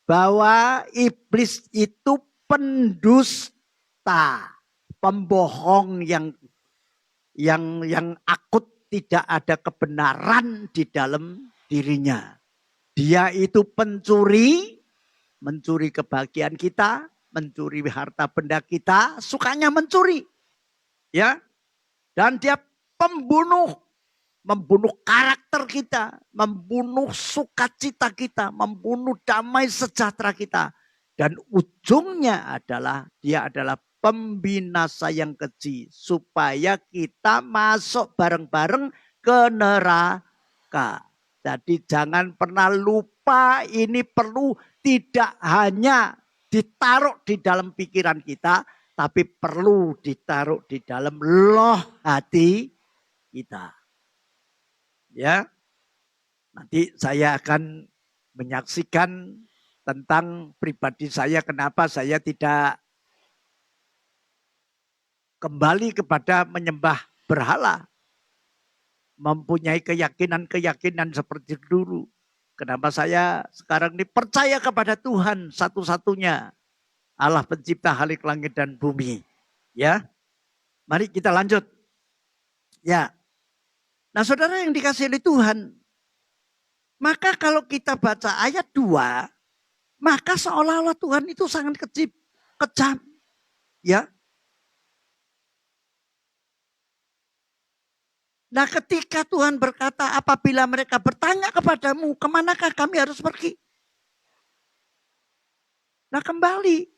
[SPEAKER 2] Bahwa iblis itu pendusta. Pembohong yang akut tidak ada kebenaran di dalam dirinya. Dia itu pencuri. Mencuri kebahagiaan kita, mencuri harta benda kita, sukanya mencuri. Ya, dan dia pembunuh, membunuh karakter kita, membunuh sukacita kita, membunuh damai sejahtera kita. Dan ujungnya adalah dia adalah pembinasa yang keji supaya kita masuk bareng-bareng ke neraka. Jadi jangan pernah lupa, ini perlu tidak hanya ditaruh di dalam pikiran kita, tapi perlu ditaruh di dalam loh hati kita. Ya, nanti saya akan menyaksikan tentang pribadi saya, kenapa saya tidak kembali kepada menyembah berhala, mempunyai keyakinan-keyakinan seperti dulu. Kenapa saya sekarang ini percaya kepada Tuhan satu-satunya, Allah pencipta halik langit dan bumi. Ya, mari kita lanjut. Ya, nah saudara yang dikasihi oleh Tuhan, maka kalau kita baca ayat 2, maka seolah-olah Tuhan itu sangat kejam. Ya. Nah ketika Tuhan berkata, apabila mereka bertanya kepadamu, kemanakah kami harus pergi? Nah kembali.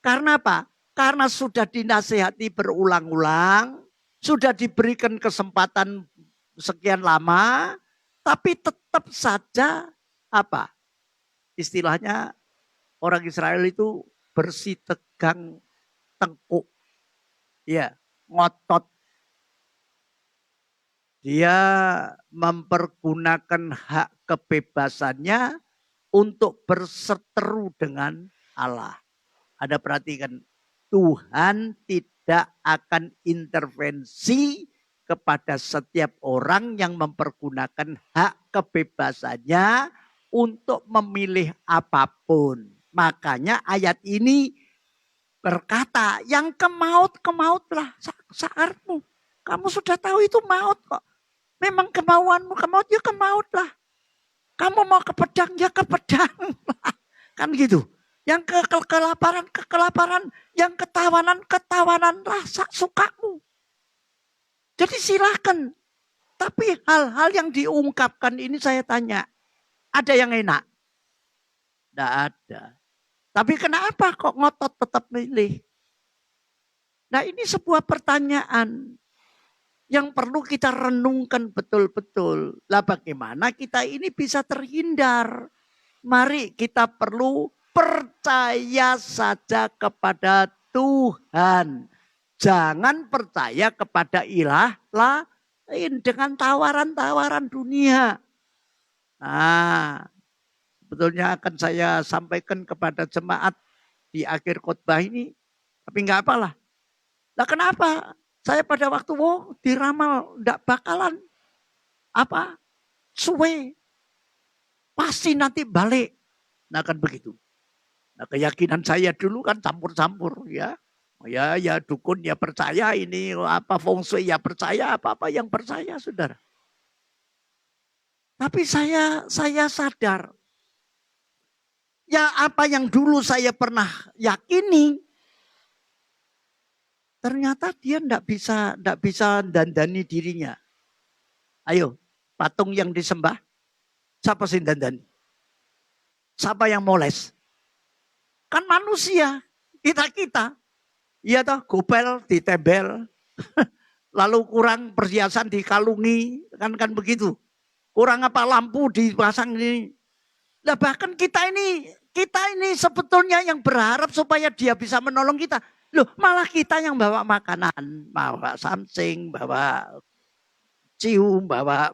[SPEAKER 2] Karena apa? Karena sudah dinasihati berulang-ulang, sudah diberikan kesempatan sekian lama, tapi tetap saja apa? Istilahnya orang Israel itu bersih tegang tengkuk. Ya, ngotot. Dia mempergunakan hak kebebasannya untuk berseteru dengan Allah. Ada perhatikan, Tuhan tidak akan intervensi kepada setiap orang yang mempergunakan hak kebebasannya untuk memilih apapun. Makanya ayat ini berkata, yang ke mautlah saarmu. Kamu sudah tahu itu maut kok. Memang kemauanmu ke maut, ya ke mautlah. Kamu mau ke pedang, ya ke pedang. Kan gitu. Yang kelaparan. Yang ketawanan, rasa sukamu. Jadi silakan. Tapi hal-hal yang diungkapkan ini saya tanya. Ada yang enak? Tidak ada. Tapi kenapa kok ngotot tetap milih? Nah ini sebuah pertanyaan yang perlu kita renungkan betul-betul. Lah bagaimana kita ini bisa terhindar? Mari kita perlu percaya saja kepada Tuhan. Jangan percaya kepada ilah lain dengan tawaran-tawaran dunia. Nah, sebetulnya akan saya sampaikan kepada jemaat di akhir khotbah ini. Tapi enggak apalah. Lah kenapa? Saya pada waktu diramal enggak bakalan suwe. Pasti nanti balik. Nah kan begitu. Nah keyakinan saya dulu kan campur-campur ya. Ya dukun ya percaya, ini feng shui ya percaya, apa-apa yang percaya saudara. Tapi saya sadar. Ya apa yang dulu saya pernah yakini, ternyata dia enggak bisa dandani dirinya. Ayo, patung yang disembah, siapa sih dandani? Siapa yang moles? Kan manusia, kita. Iya toh, gopel ditembel. Lalu kurang perhiasan dikalungi, kan begitu. Kurang apa lampu dipasang ini. Lah bahkan kita ini sebetulnya yang berharap supaya dia bisa menolong kita. Loh, malah kita yang bawa makanan, bawa samsing, bawa cium, bawa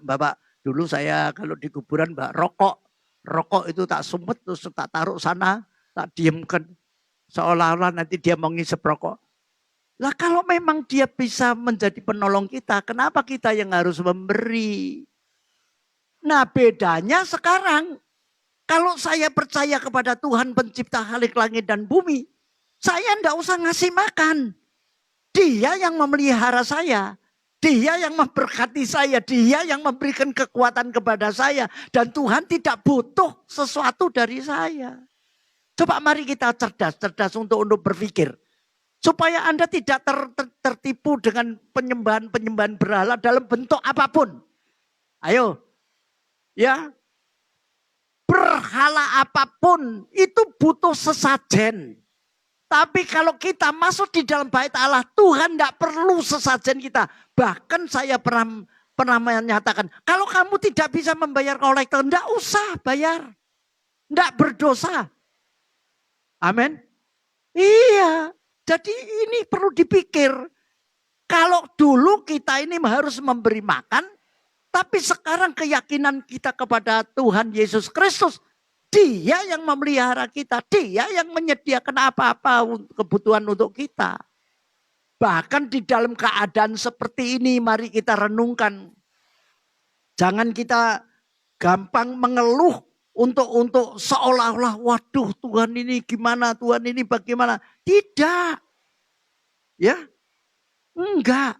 [SPEAKER 2] dulu saya kalau di kuburan bawa rokok. Rokok itu tak sumpet terus tak taruh sana, tak diamkan. Seolah-olah nanti dia mau ngisep rokok. Lah kalau memang dia bisa menjadi penolong kita, kenapa kita yang harus memberi? Nah bedanya sekarang, kalau saya percaya kepada Tuhan pencipta halik langit dan bumi, saya enggak usah ngasih makan. Dia yang memelihara saya. Dia yang memberkati saya. Dia yang memberikan kekuatan kepada saya. Dan Tuhan tidak butuh sesuatu dari saya. Coba mari kita cerdas untuk berpikir. Supaya Anda tidak tertipu dengan penyembahan-penyembahan berhala dalam bentuk apapun. Ayo, ya, berhala apapun itu butuh sesajen. Tapi kalau kita masuk di dalam bait Allah, Tuhan tidak perlu sesajen kita. Bahkan saya pernah menyatakan, kalau kamu tidak bisa membayar kolektor, tidak usah bayar. Tidak berdosa. Amin. Iya. Jadi ini perlu dipikir. Kalau dulu kita ini harus memberi makan, tapi sekarang keyakinan kita kepada Tuhan Yesus Kristus, Dia yang memelihara kita, Dia yang menyediakan apa-apa kebutuhan untuk kita. Bahkan di dalam keadaan seperti ini, mari kita renungkan. Jangan kita gampang mengeluh untuk seolah-olah, waduh Tuhan ini gimana, Tuhan ini bagaimana. Tidak. Ya, enggak.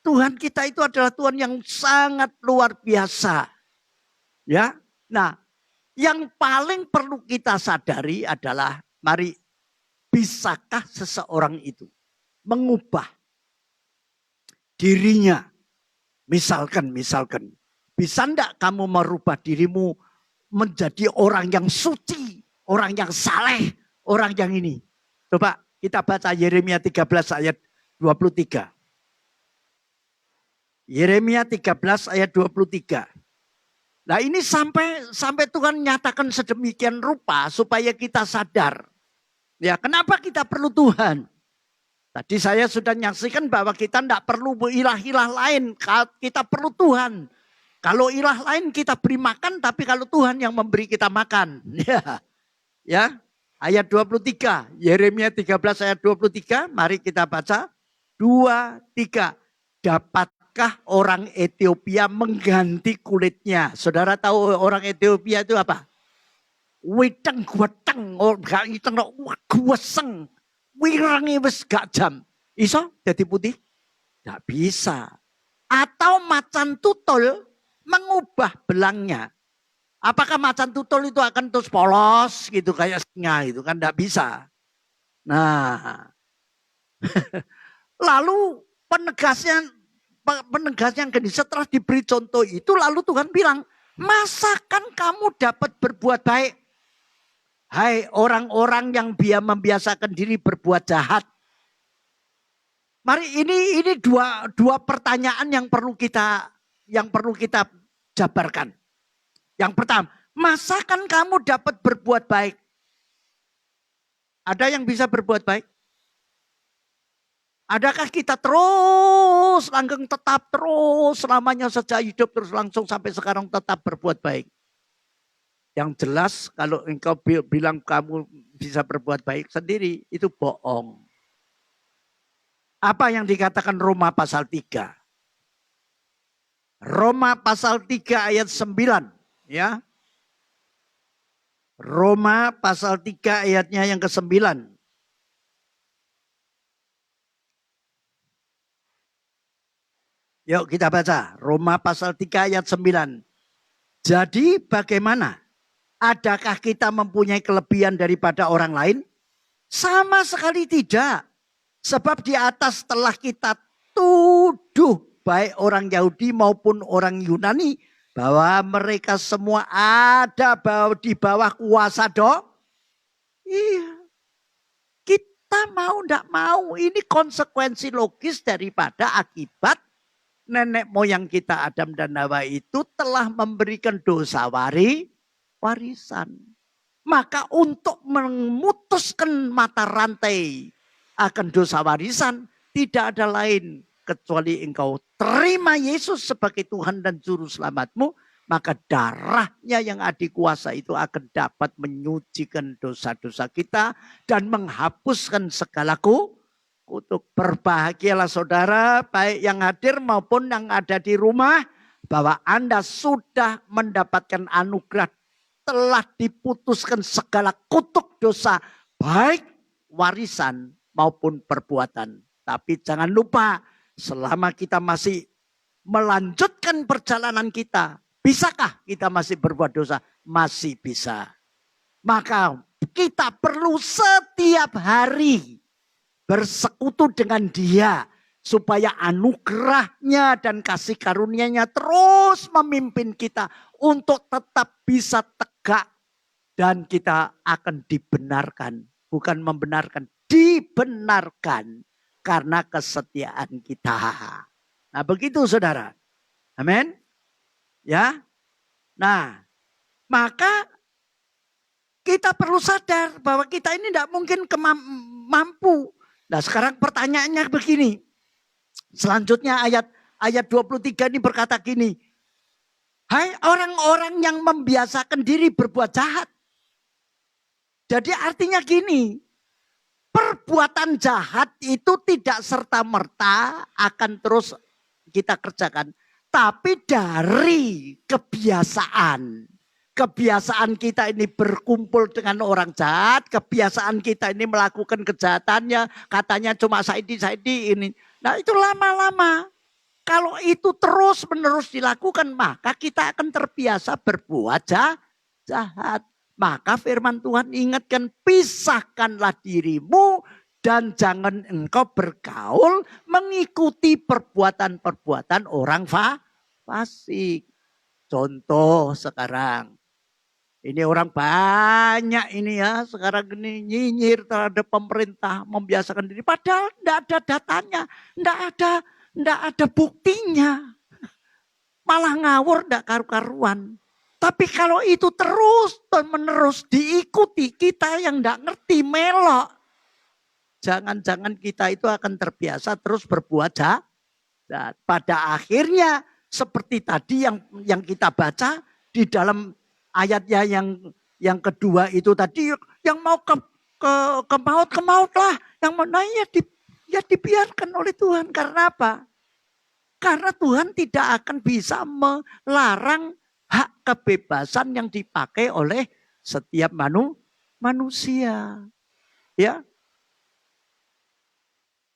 [SPEAKER 2] Tuhan kita itu adalah Tuhan yang sangat luar biasa. Ya, nah, yang paling perlu kita sadari adalah, mari, bisakah seseorang itu mengubah dirinya? Misalkan, bisa enggak kamu merubah dirimu menjadi orang yang suci, orang yang saleh, orang yang ini? Coba kita baca Yeremia 13 ayat 23. Yeremia 13 ayat 23. Nah ini sampai Tuhan nyatakan sedemikian rupa supaya kita sadar. Ya, kenapa kita perlu Tuhan? Tadi saya sudah nyaksikan bahwa kita tidak perlu ilah-ilah lain. Kita perlu Tuhan. Kalau ilah lain kita beri makan, tapi kalau Tuhan yang memberi kita makan. Ya, ayat 23. Yeremia 13 ayat 23. Mari kita baca. 2, 3. Dapatkah orang Ethiopia mengganti kulitnya? Saudara tahu orang Ethiopia itu apa? Witeng gweteng, gak iteng gweseng. Wirangi wis gak jam. Iso jadi putih? Gak bisa. Atau macan tutul mengubah belangnya. Apakah macan tutul itu akan terus polos gitu kayak singa itu kan gak bisa. Nah. Lalu penegasnya gini, setelah diberi contoh itu lalu Tuhan bilang, masakan kamu dapat berbuat baik? Hai orang-orang yang membiasakan diri berbuat jahat. Mari ini dua pertanyaan yang perlu kita jabarkan. Yang pertama, masakan kamu dapat berbuat baik? Ada yang bisa berbuat baik? Adakah kita terus langgeng tetap terus selamanya sejak hidup terus langsung sampai sekarang tetap berbuat baik? Yang jelas kalau engkau bilang kamu bisa berbuat baik sendiri itu bohong. Apa yang dikatakan Roma pasal 3? Roma pasal 3 ayat 9 ya. Roma pasal 3 ayatnya yang ke-9. Yuk kita baca. Roma pasal 3 ayat 9. Jadi bagaimana? Adakah kita mempunyai kelebihan daripada orang lain? Sama sekali tidak. Sebab di atas telah kita tuduh baik orang Yahudi maupun orang Yunani bahwa mereka semua ada di bawah kuasa Iya. Kita mau tidak mau ini konsekuensi logis daripada akibat nenek moyang kita Adam dan Hawa itu telah memberikan dosa warisan. Maka untuk memutuskan mata rantai akan dosa warisan tidak ada lain kecuali engkau terima Yesus sebagai Tuhan dan Juru Selamatmu, maka darahnya yang adikuasa itu akan dapat menyucikan dosa-dosa kita dan menghapuskan segala kutuk. Berbahagialah saudara, baik yang hadir maupun yang ada di rumah, bahwa Anda sudah mendapatkan anugerah, telah diputuskan segala kutuk dosa, baik warisan maupun perbuatan. Tapi jangan lupa, selama kita masih melanjutkan perjalanan kita, bisakah kita masih berbuat dosa? Masih bisa. Maka kita perlu setiap hari bersekutu dengan Dia, supaya anugerahnya dan kasih karunia-Nya terus memimpin kita untuk tetap bisa tegak, dan kita akan dibenarkan, bukan membenarkan, dibenarkan karena kesetiaan kita. Nah, begitu saudara. Amin. Ya. Nah, maka kita perlu sadar bahwa kita ini tidak mungkin mampu. Nah, sekarang pertanyaannya begini. Selanjutnya ayat 23 ini berkata gini. Hai orang-orang yang membiasakan diri berbuat jahat. Jadi artinya gini. Perbuatan jahat itu tidak serta-merta akan terus kita kerjakan. Tapi dari kebiasaan. Kebiasaan kita ini berkumpul dengan orang jahat. Kebiasaan kita ini melakukan kejahatannya. Katanya cuma saidi ini. Nah itu lama-lama. Kalau itu terus menerus dilakukan, maka kita akan terbiasa berbuat jahat. Maka firman Tuhan ingatkan, pisahkanlah dirimu dan jangan engkau bergaul mengikuti perbuatan-perbuatan orang fasik. Contoh sekarang. Ini orang banyak ini ya, sekarang ini nyinyir terhadap pemerintah, membiasakan diri. Padahal tidak ada datanya, tidak ada buktinya. Malah ngawur, tidak karu-karuan. Tapi kalau itu terus dan menerus diikuti, kita yang tidak ngerti melok. Jangan-jangan kita itu akan terbiasa terus berbuat jahat. Pada akhirnya seperti tadi yang kita baca di dalam ayatnya yang kedua itu tadi, yang mau ke maut lah, yang mana ya dibiarkan oleh Tuhan. Karena apa? Karena Tuhan tidak akan bisa melarang hak kebebasan yang dipakai oleh setiap manusia. Ya.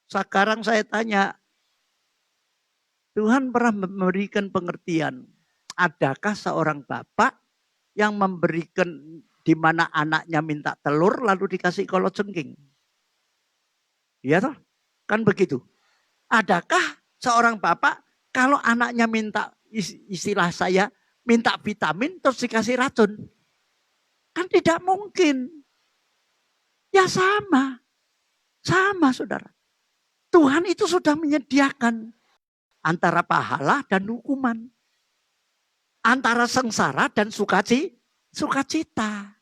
[SPEAKER 2] Sekarang saya tanya, Tuhan pernah memberikan pengertian, adakah seorang bapak yang memberikan di mana anaknya minta telur lalu dikasih kolot jengking? Iya toh? Kan begitu. Adakah seorang bapak kalau anaknya minta, istilah saya, minta vitamin terus dikasih racun? Kan tidak mungkin. Ya sama. Sama saudara. Tuhan itu sudah menyediakan antara pahala dan hukuman. Antara sengsara dan sukacita.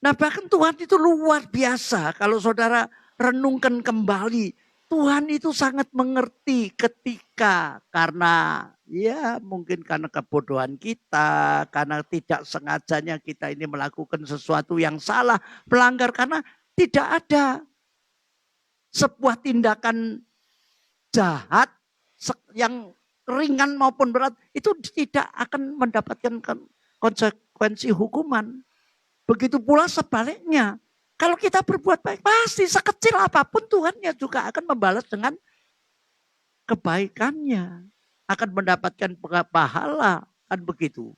[SPEAKER 2] Nah bahkan Tuhan itu luar biasa. Kalau saudara renungkan kembali. Tuhan itu sangat mengerti ketika karena ya mungkin karena kebodohan kita. Karena tidak sengajanya kita ini melakukan sesuatu yang salah. Melanggar karena tidak ada sebuah tindakan jahat yang ringan maupun berat. Itu tidak akan mendapatkan konsekuensi hukuman. Begitu pula sebaliknya. Kalau kita berbuat baik, pasti sekecil apapun Tuhannya juga akan membalas dengan kebaikannya. Akan mendapatkan pahala, kan begitu.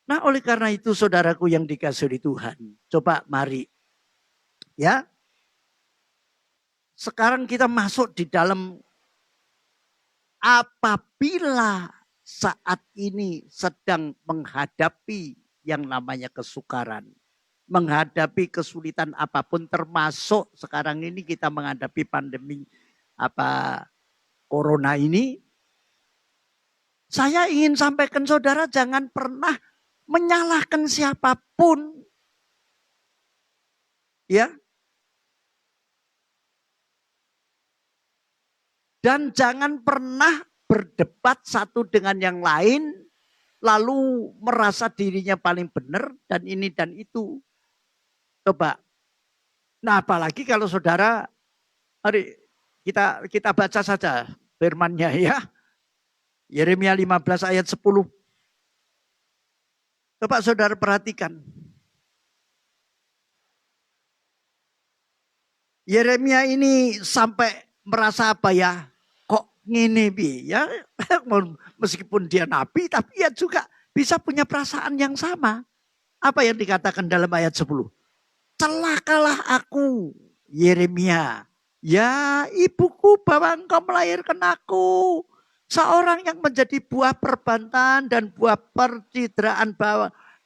[SPEAKER 2] Nah oleh karena itu saudaraku yang dikasihi Tuhan. Coba mari. Ya. Sekarang kita masuk di dalam apabila saat ini sedang menghadapi yang namanya kesukaran. Menghadapi kesulitan apapun termasuk sekarang ini kita menghadapi pandemi corona ini. Saya ingin sampaikan saudara jangan pernah menyalahkan siapapun. Ya. Dan jangan pernah berdebat satu dengan yang lain lalu merasa dirinya paling benar dan ini dan itu. Coba. Nah apalagi kalau saudara, mari kita baca saja firman-Nya ya. Yeremia 15 ayat 10. Coba saudara perhatikan. Yeremia ini sampai merasa apa ya? Kok ngene bi ya? Meskipun dia nabi tapi ya juga bisa punya perasaan yang sama. Apa yang dikatakan dalam ayat 10? celakalah aku, Yeremia. Ya ibuku bahwa engkau melahirkan aku. Seorang yang menjadi buah perbantan dan buah percidraan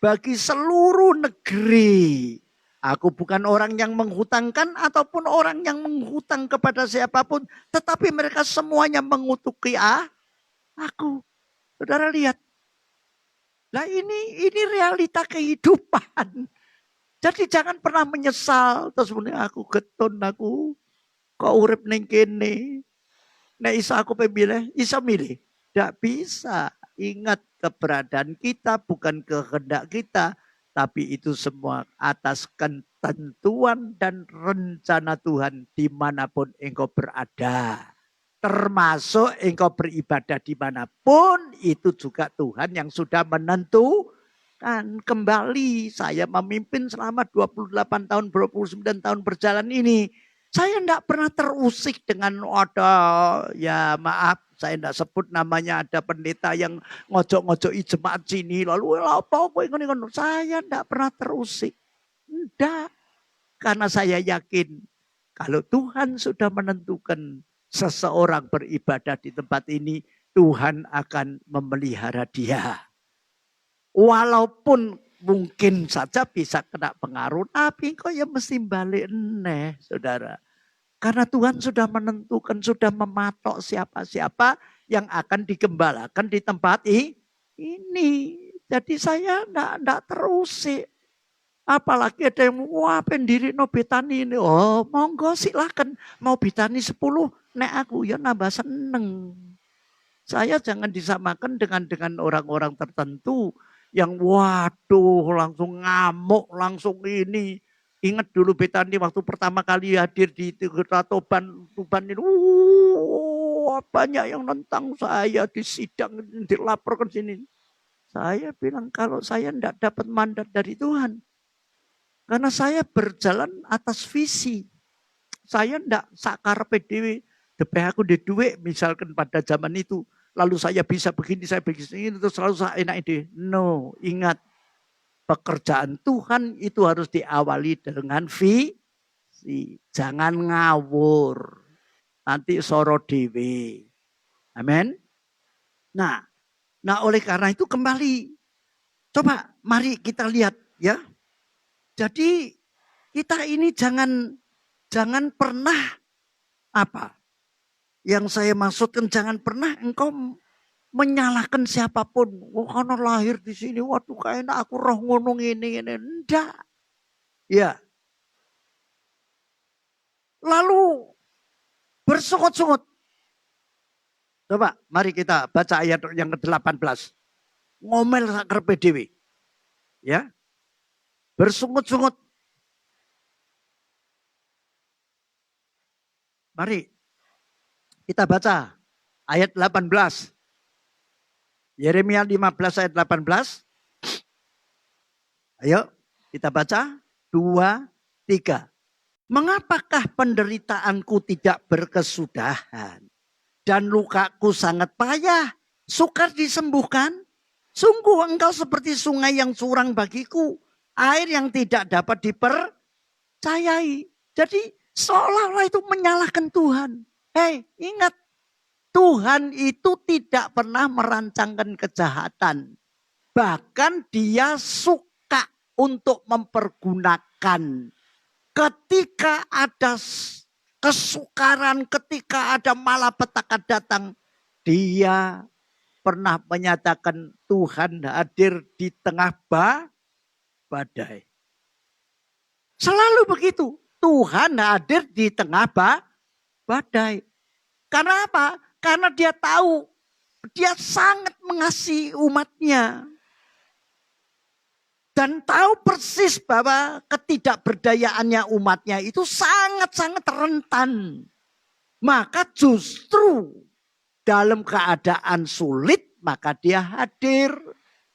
[SPEAKER 2] bagi seluruh negeri. Aku bukan orang yang menghutangkan ataupun orang yang menghutang kepada siapapun. Tetapi mereka semuanya mengutuki aku. Saudara lihat. Nah ini realita kehidupan. Jadi jangan pernah menyesal. Terus aku getun aku. Kok urip ning kene. Nek iso aku pemilih, iso milih. Tidak bisa. Ingat keberadaan kita bukan kehendak kita. Tapi itu semua atas ketentuan dan rencana Tuhan dimanapun engkau berada. Termasuk engkau beribadah dimanapun, itu juga Tuhan yang sudah menentukan. Kembali saya memimpin selama 28 tahun, 29 tahun berjalan ini. Saya tidak pernah terusik dengan ada, ya maaf, saya tidak sebut namanya, ada pendeta yang ngojok-ngojoki jemaat sini. Lalu apa ini. Saya tidak pernah terusik. Tidak. Karena saya yakin kalau Tuhan sudah menentukan seseorang beribadah di tempat ini, Tuhan akan memelihara dia. Walaupun mungkin saja bisa kena pengaruh, tapi kok ya mesti balik neh, saudara. Karena Tuhan sudah menentukan, sudah mematok siapa-siapa yang akan digembalakan di tempat ini. Jadi saya enggak terusik. Apalagi ada yang wah pendiri no betani ini. Oh monggo silahkan. Mau betani 10, nek aku ya nambah seneng. Saya jangan disamakan dengan orang-orang tertentu yang waduh langsung ngamuk, langsung ini. Ingat dulu betani waktu pertama kali hadir di Tuban ini. Banyak yang nentang saya di sidang, dilaporkan sini. Saya bilang kalau saya tidak dapat mandat dari Tuhan. Karena saya berjalan atas visi. Saya tidak sakar PDW. Depeh aku di duit misalkan pada zaman itu. Lalu saya bisa begini, saya begini. Terus selalu saya enak ide. No, ingat. Pekerjaan Tuhan itu harus diawali dengan visi. Jangan ngawur. Nanti soro dewe. Amin. Nah oleh karena itu kembali. Coba mari kita lihat ya. Jadi kita ini jangan pernah apa? Yang saya maksudkan jangan pernah engkau menyalahkan siapapun. Oh, karena lahir di sini, waduh kayaknya aku roh ngunung ini. Enggak. Ya. Lalu bersungut-sungut. Coba mari kita baca ayat yang ke-18. Ngomel sakar PDW. Ya. Bersungut-sungut. Mari kita baca ayat 18. Yeremia 15 ayat 18. Ayo kita baca. 2, 3. Mengapakah penderitaanku tidak berkesudahan dan lukaku sangat payah, sukar disembuhkan? Sungguh engkau seperti sungai yang curang bagiku, air yang tidak dapat dipercayai. Jadi seolah-olah itu menyalahkan Tuhan. Hei, ingat, Tuhan itu tidak pernah merancangkan kejahatan. Bahkan dia suka untuk mempergunakan. Ketika ada kesukaran, ketika ada malapetaka datang, dia pernah menyatakan Tuhan hadir di tengah badai. Selalu begitu. Tuhan hadir di tengah badai. Karena apa? Karena dia tahu dia sangat mengasihi umatnya. Dan tahu persis bahwa ketidakberdayaannya umatnya itu sangat-sangat rentan. Maka justru dalam keadaan sulit maka dia hadir.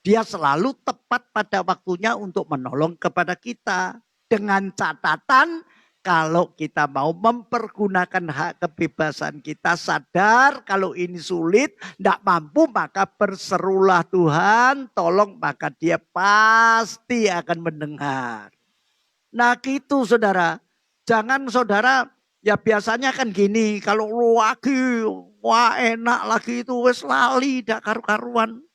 [SPEAKER 2] Dia selalu tepat pada waktunya untuk menolong kepada kita. Dengan catatan kalau kita mau mempergunakan hak kebebasan kita, sadar kalau ini sulit, tidak mampu, maka berserulah Tuhan, tolong, maka dia pasti akan mendengar. Nah gitu saudara. Jangan saudara, ya biasanya kan gini. Kalau lagi, wah enak lagi itu wes lali, dak karu-karuan.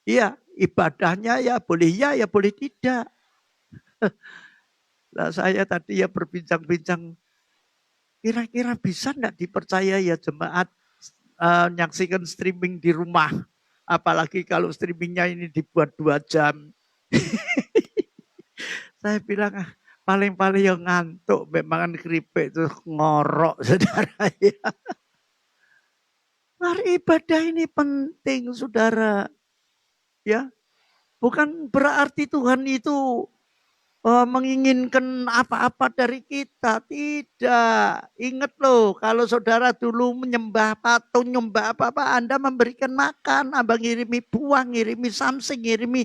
[SPEAKER 2] Iya, ibadahnya ya boleh tidak. Nah, saya tadi ya berbincang-bincang. Kira-kira bisa enggak dipercaya ya jemaat nyaksikan streaming di rumah. Apalagi kalau streamingnya ini dibuat 2 jam. Saya bilang paling-paling yang ngantuk memang keripik itu ngorok saudara ya. Mari ibadah ini penting saudara. Ya, bukan berarti Tuhan itu menginginkan apa-apa dari kita. Tidak. Ingat loh, kalau saudara dulu menyembah patung, nyembah apa-apa, Anda memberikan makan. Abang ngirimi buah, ngirimi something, ngirimi.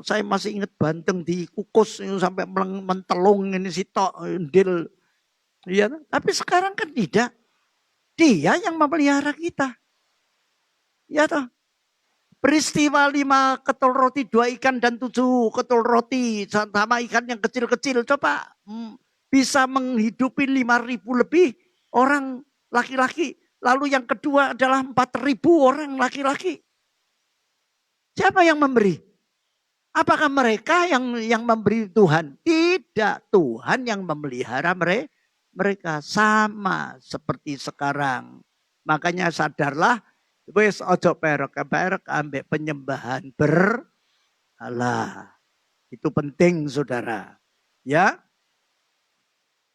[SPEAKER 2] Saya masih ingat banteng di kukus sampai mentelung ini sitok, ndil. Ya, tapi sekarang kan tidak. Dia yang memelihara kita. Ya toh. Peristiwa 5 ketul roti, 2 ikan dan 7 ketul roti sama ikan yang kecil-kecil. Coba bisa menghidupi 5.000 lebih orang laki-laki. Lalu yang kedua adalah 4.000 orang laki-laki. Siapa yang memberi? Apakah mereka yang memberi Tuhan? Tidak, Tuhan yang memelihara mereka. Sama seperti sekarang. Makanya sadarlah. Wes ojo perek ambek penyembahan berhala. Itu penting saudara. Ya.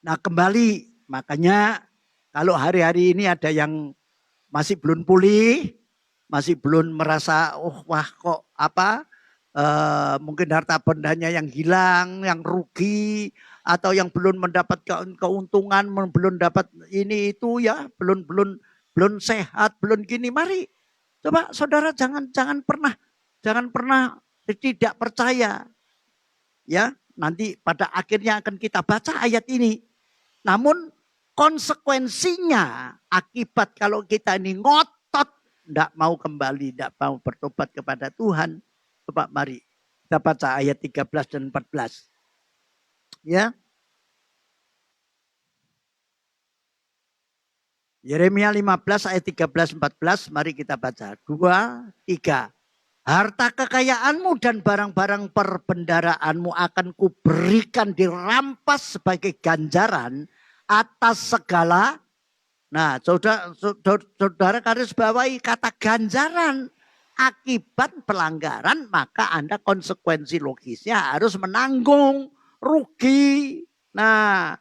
[SPEAKER 2] Nah kembali. Makanya kalau hari-hari ini ada yang masih belum pulih. Masih belum merasa wah kok apa. Mungkin harta bendanya yang hilang. Yang rugi. Atau yang belum mendapat keuntungan. Belum dapat ini itu ya. Belum sehat, belum gini. Mari, coba saudara jangan pernah tidak percaya. Ya, nanti pada akhirnya akan kita baca ayat ini. Namun konsekuensinya akibat kalau kita ini ngotot, tidak mau kembali, tidak mau bertobat kepada Tuhan. Coba mari kita baca ayat 13 dan 14. Ya. Yeremia 15 ayat 13-14, mari kita baca. 2, 3. Harta kekayaanmu dan barang-barang perbendaraanmu akan kuberikan dirampas sebagai ganjaran atas segala. Nah, saudara garis bawahi kata ganjaran. Akibat pelanggaran maka Anda konsekuensi logisnya harus menanggung rugi. Nah,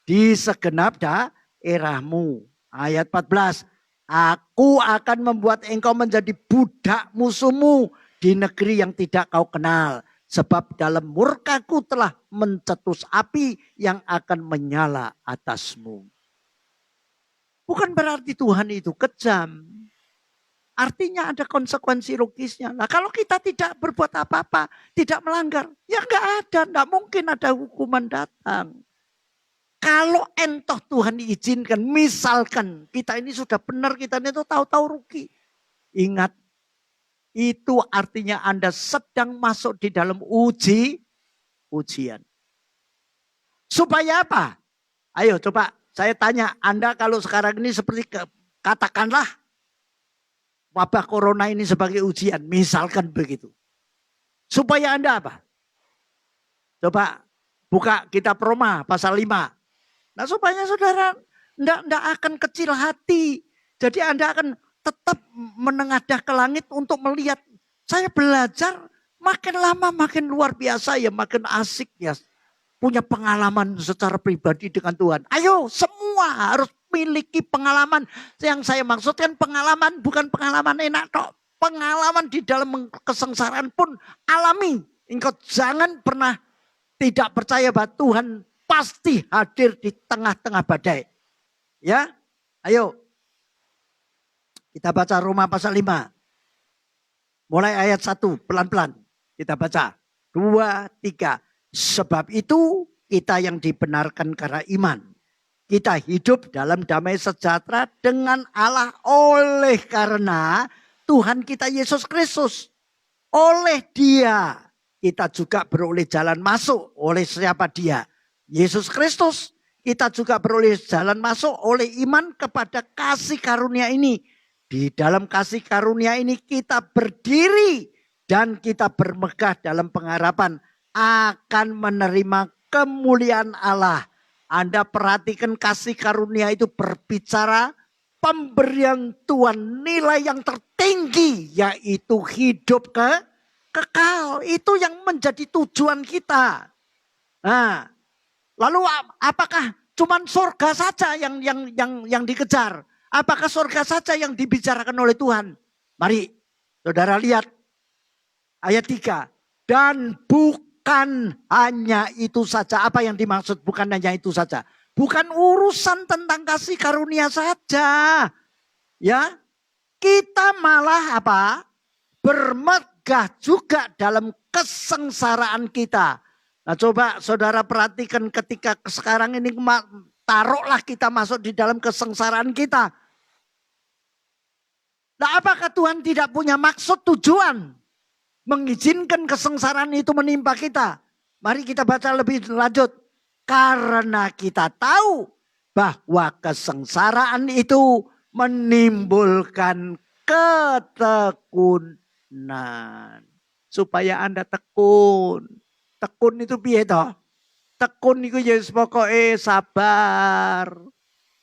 [SPEAKER 2] di segenap daerahmu. Ayat 14. Aku akan membuat engkau menjadi budak musuhmu di negeri yang tidak kau kenal. Sebab dalam murkaku telah mencetus api yang akan menyala atasmu. Bukan berarti Tuhan itu kejam. Artinya ada konsekuensi logisnya. Nah kalau kita tidak berbuat apa-apa, tidak melanggar, ya enggak ada. Enggak mungkin ada hukuman datang. Kalau entoh Tuhan izinkan, misalkan kita ini sudah benar, kita ini tuh tahu-tahu rugi. Ingat, itu artinya Anda sedang masuk di dalam ujian. Supaya apa? Ayo coba saya tanya, Anda kalau sekarang ini seperti katakanlah wabah corona ini sebagai ujian, misalkan begitu. Supaya Anda apa? Coba buka kitab Roma pasal 5. Nah supaya saudara tidak akan kecil hati. Jadi Anda akan tetap menengadah ke langit untuk melihat. Saya belajar makin lama makin luar biasa ya. Makin asik ya. Punya pengalaman secara pribadi dengan Tuhan. Ayo semua harus miliki pengalaman. Yang saya maksudkan pengalaman bukan pengalaman enak kok. Pengalaman di dalam kesengsaraan pun alami. Engkau jangan pernah tidak percaya bahwa Tuhan pasti hadir di tengah-tengah badai. Ya, ayo. Kita baca Roma pasal 5. Mulai ayat 1, pelan-pelan. Kita baca. 2, 3. Sebab itu kita yang dibenarkan karena iman. Kita hidup dalam damai sejahtera dengan Allah oleh karena Tuhan kita Yesus Kristus. Oleh Dia kita juga beroleh jalan masuk. Oleh siapa Dia? Yesus Kristus. Kita juga beroleh jalan masuk oleh iman kepada kasih karunia ini. Di dalam kasih karunia ini kita berdiri dan kita bermegah dalam pengharapan akan menerima kemuliaan Allah. Anda perhatikan kasih karunia itu berbicara pemberian Tuhan, nilai yang tertinggi yaitu hidup kekal. Itu yang menjadi tujuan kita. Nah, lalu apakah cuman surga saja yang dikejar? Apakah surga saja yang dibicarakan oleh Tuhan? Mari saudara lihat ayat 3. Dan bukan hanya itu saja. Apa yang dimaksud bukan hanya itu saja? Bukan urusan tentang kasih karunia saja. Ya, kita malah apa? Bermegah juga dalam kesengsaraan kita. Nah, coba saudara perhatikan ketika sekarang ini, taruhlah kita masuk di dalam kesengsaraan kita. Nah, apakah Tuhan tidak punya maksud tujuan mengizinkan kesengsaraan itu menimpa kita? Mari kita baca lebih lanjut. Karena kita tahu bahwa kesengsaraan itu menimbulkan ketekunan. Supaya Anda tekun. Tekun itu piye toh? Tekun itu ya pokoknya sabar.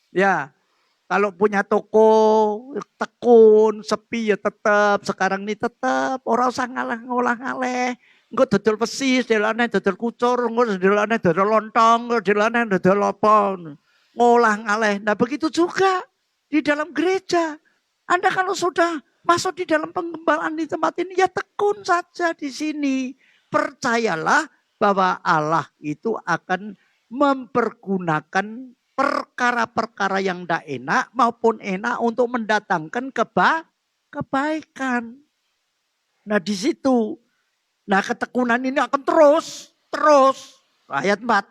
[SPEAKER 2] Ya, kalau punya toko tekun, sepi ya tetap. Sekarang ini tetap. Orang usah ngolah ngaleh. Engko dodol besi, delane dodol kucur, engko delane dodol lontong, engko delane dodol apa. Ngolah ngaleh. Nah begitu juga di dalam gereja. Anda kalau sudah masuk di dalam penggembalaan di tempat ini, ya tekun saja di sini. Percayalah bahwa Allah itu akan mempergunakan perkara-perkara yang tidak enak maupun enak untuk mendatangkan kebaikan. Nah di situ. Nah ketekunan ini akan terus. Ayat 4.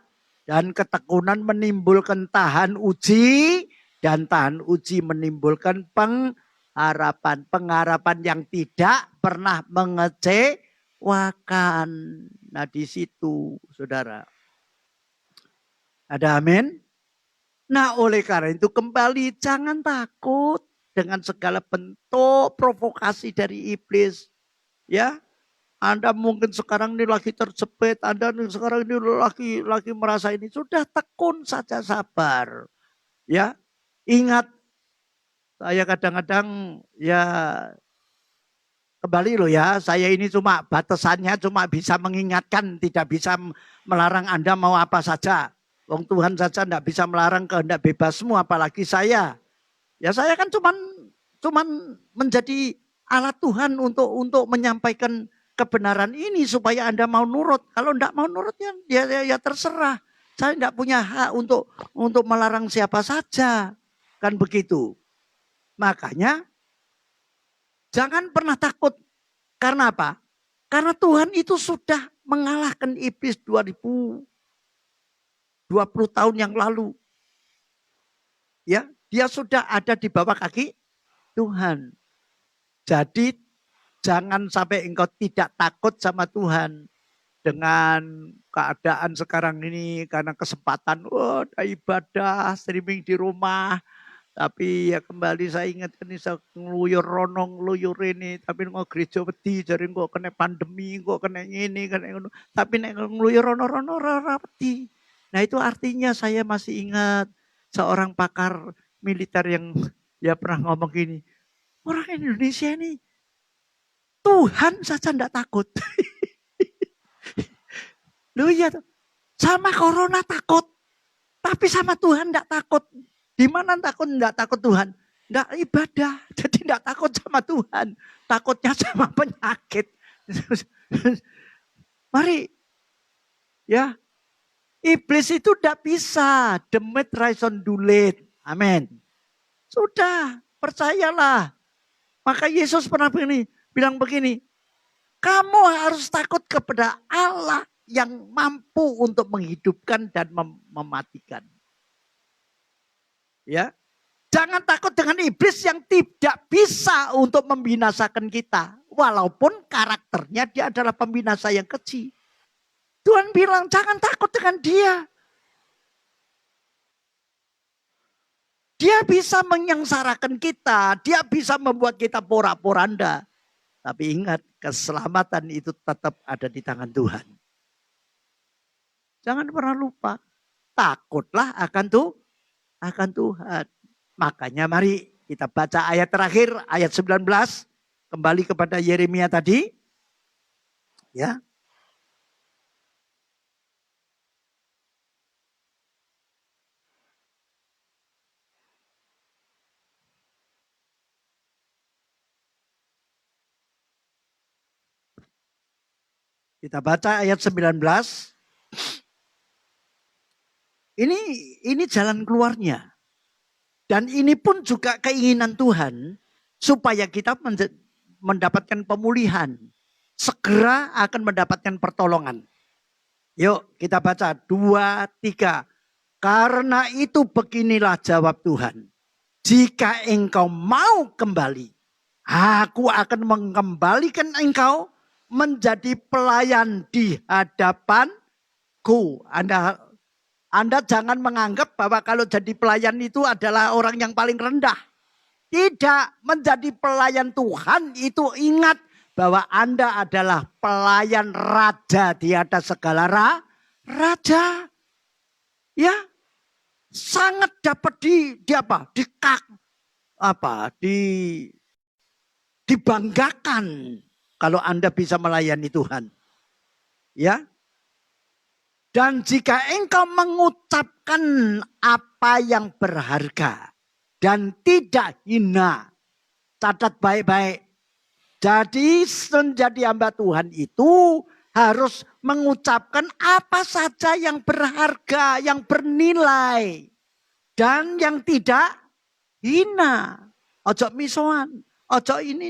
[SPEAKER 2] Dan ketekunan menimbulkan tahan uji. Dan tahan uji menimbulkan pengharapan. Pengharapan yang tidak pernah mengecewakan. Nah di situ saudara. Ada amin? Nah oleh karena itu kembali jangan takut dengan segala bentuk provokasi dari iblis. Ya. Anda mungkin sekarang ini lagi terjepit, Anda sekarang ini lagi merasa ini, sudah tekun saja sabar. Ya, ingat saya kadang-kadang ya kembali loh ya, saya ini cuma batasannya cuma bisa mengingatkan, tidak bisa melarang Anda mau apa saja. Wong Tuhan saja tidak bisa melarang kehendak bebasmu, apalagi saya. Ya saya kan cuman menjadi alat Tuhan untuk menyampaikan kebenaran ini supaya Anda mau nurut. Kalau tidak mau nurut ya terserah. Saya tidak punya hak untuk melarang siapa saja. Kan begitu. Makanya jangan pernah takut. Karena apa? Karena Tuhan itu sudah mengalahkan iblis 2020 tahun yang lalu. Ya, dia sudah ada di bawah kaki Tuhan. Jadi jangan sampai engkau tidak takut sama Tuhan. Dengan keadaan sekarang ini karena kesempatan ada ibadah streaming di rumah. Tapi ya kembali saya ingatkan ini saya ngeluyur ronong, ngeluyur ini. Tapi mau gereja wedi, jadi kok kena pandemi, kok kena ini, kena ini. Tapi ngeluyur rono-rono wedi. Nah itu artinya saya masih ingat seorang pakar militer yang ya pernah ngomong gini. Orang Indonesia ini Tuhan saja tidak takut. Loh iya, sama corona takut. Tapi sama Tuhan tidak takut. Di mana takut? Tidak takut Tuhan. Tidak ibadah. Jadi tidak takut sama Tuhan. Takutnya sama penyakit. Mari. Ya. Iblis itu tidak bisa. Demit raison dulit. Amin. Sudah. Percayalah. Maka Yesus pernah bilang begini. Kamu harus takut kepada Allah yang mampu untuk menghidupkan dan mematikan. Ya, jangan takut dengan iblis yang tidak bisa untuk membinasakan kita. Walaupun karakternya dia adalah pembinasa yang kecil. Tuhan bilang jangan takut dengan dia. Dia bisa menyengsarakan kita, dia bisa membuat kita porak-poranda. Tapi ingat, keselamatan itu tetap ada di tangan Tuhan. Jangan pernah lupa, takutlah akan Tuhan. Makanya mari kita baca ayat terakhir, ayat 19. Kembali kepada Yeremia tadi. Ya. Kita baca ayat 19. Ini jalan keluarnya. Dan ini pun juga keinginan Tuhan supaya kita mendapatkan pemulihan. Segera akan mendapatkan pertolongan. Yuk kita baca 2, 3. Karena itu beginilah jawab Tuhan. Jika engkau mau kembali, aku akan mengembalikan engkau menjadi pelayan di hadapanku. Anda jangan menganggap bahwa kalau jadi pelayan itu adalah orang yang paling rendah. Tidak, menjadi pelayan Tuhan itu ingat bahwa Anda adalah pelayan raja di atas segala raja. Ya, sangat dapat dibanggakan kalau Anda bisa melayani Tuhan. Ya. Dan jika engkau mengucapkan apa yang berharga dan tidak hina, catat baik-baik. Jadi menjadi hamba Tuhan itu harus mengucapkan apa saja yang berharga, yang bernilai. Dan yang tidak hina. Ojo misoan, ojo ini.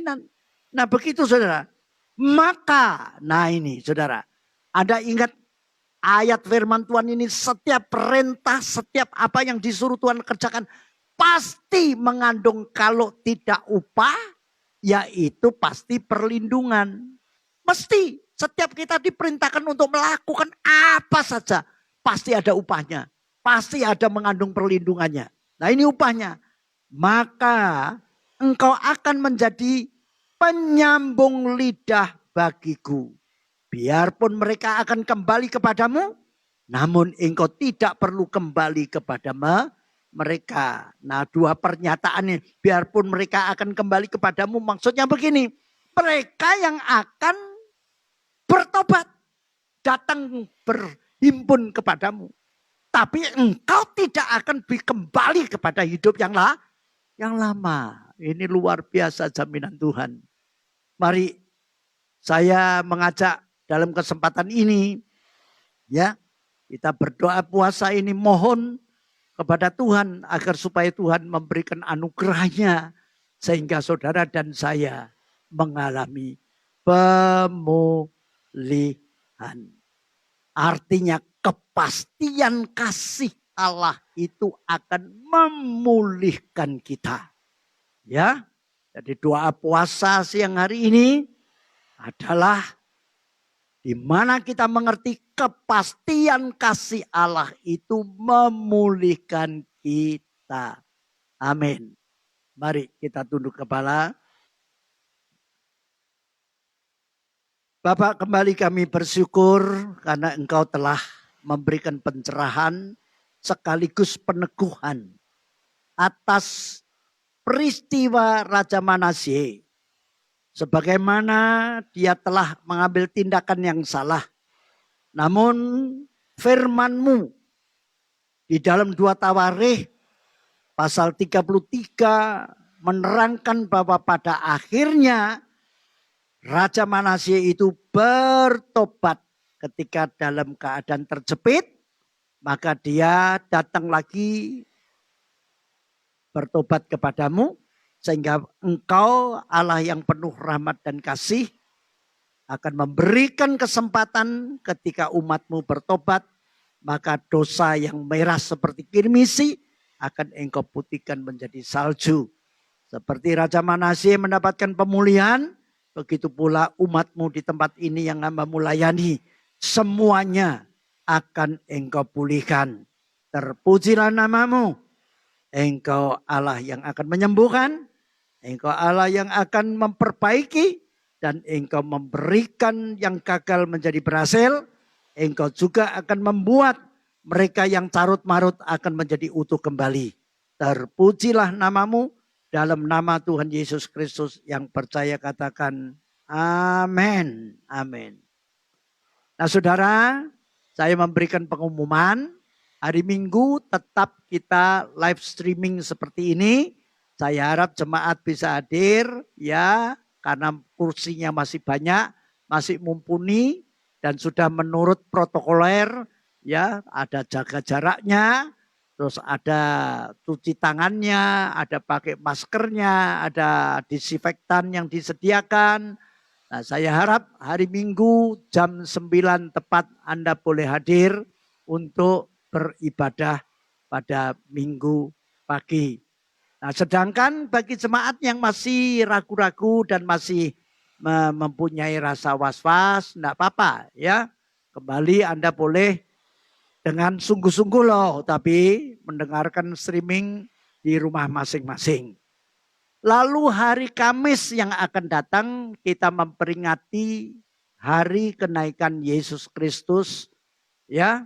[SPEAKER 2] Nah begitu saudara. Maka, nah ini saudara. Anda ingat ayat firman Tuhan ini, setiap perintah, setiap apa yang disuruh Tuhan kerjakan pasti mengandung kalau tidak upah, yaitu pasti perlindungan. Mesti setiap kita diperintahkan untuk melakukan apa saja, pasti ada upahnya. Pasti ada mengandung perlindungannya. Nah ini upahnya. Maka engkau akan menjadi penyambung lidah bagiku. Biarpun mereka akan kembali kepadamu, namun engkau tidak perlu kembali kepada mereka. Nah 2 pernyataan ini, biarpun mereka akan kembali kepadamu, maksudnya begini. Mereka yang akan bertobat, datang berhimpun kepadamu. Tapi engkau tidak akan kembali kepada hidup yang lama. Ini luar biasa jaminan Tuhan. Mari saya mengajak dalam kesempatan ini, ya, kita berdoa puasa ini mohon kepada Tuhan agar supaya Tuhan memberikan anugerahnya sehingga saudara dan saya mengalami pemulihan. Artinya kepastian kasih Allah itu akan memulihkan kita. Ya, jadi doa puasa siang hari ini adalah di mana kita mengerti kepastian kasih Allah itu memulihkan kita. Amin. Mari kita tunduk kepala. Bapak, kembali kami bersyukur karena Engkau telah memberikan pencerahan sekaligus peneguhan atas peristiwa Raja Manasye. Sebagaimana dia telah mengambil tindakan yang salah. Namun firman-Mu di dalam 2 Tawarikh pasal 33 menerangkan bahwa pada akhirnya Raja Manasye itu bertobat ketika dalam keadaan terjepit. Maka dia datang lagi bertobat kepadamu. Sehingga Engkau Allah yang penuh rahmat dan kasih akan memberikan kesempatan ketika umat-Mu bertobat. Maka dosa yang merah seperti kirmisi akan Engkau putihkan menjadi salju. Seperti Raja Manasye mendapatkan pemulihan, begitu pula umat-Mu di tempat ini yang hamba-Mu layani. Semuanya akan Engkau pulihkan. Terpujilah nama-Mu. Engkau Allah yang akan menyembuhkan, Engkau Allah yang akan memperbaiki, dan Engkau memberikan yang gagal menjadi berhasil. Engkau juga akan membuat mereka yang carut-marut akan menjadi utuh kembali. Terpujilah namamu, dalam nama Tuhan Yesus Kristus yang percaya katakan amin. Amin. Nah saudara, saya memberikan pengumuman. Hari Minggu tetap kita live streaming seperti ini. Saya harap jemaat bisa hadir ya, karena kursinya masih banyak, masih mumpuni dan sudah menurut protokoler ya, ada jaga jaraknya, terus ada cuci tangannya, ada pakai maskernya, ada disinfektan yang disediakan. Nah, saya harap hari Minggu jam 9 tepat Anda boleh hadir untuk beribadah pada Minggu pagi. Nah, sedangkan bagi jemaat yang masih ragu-ragu dan masih mempunyai rasa was-was, enggak apa-apa ya. Kembali Anda boleh dengan sungguh-sungguh loh, tapi mendengarkan streaming di rumah masing-masing. Lalu hari Kamis yang akan datang kita memperingati hari kenaikan Yesus Kristus ya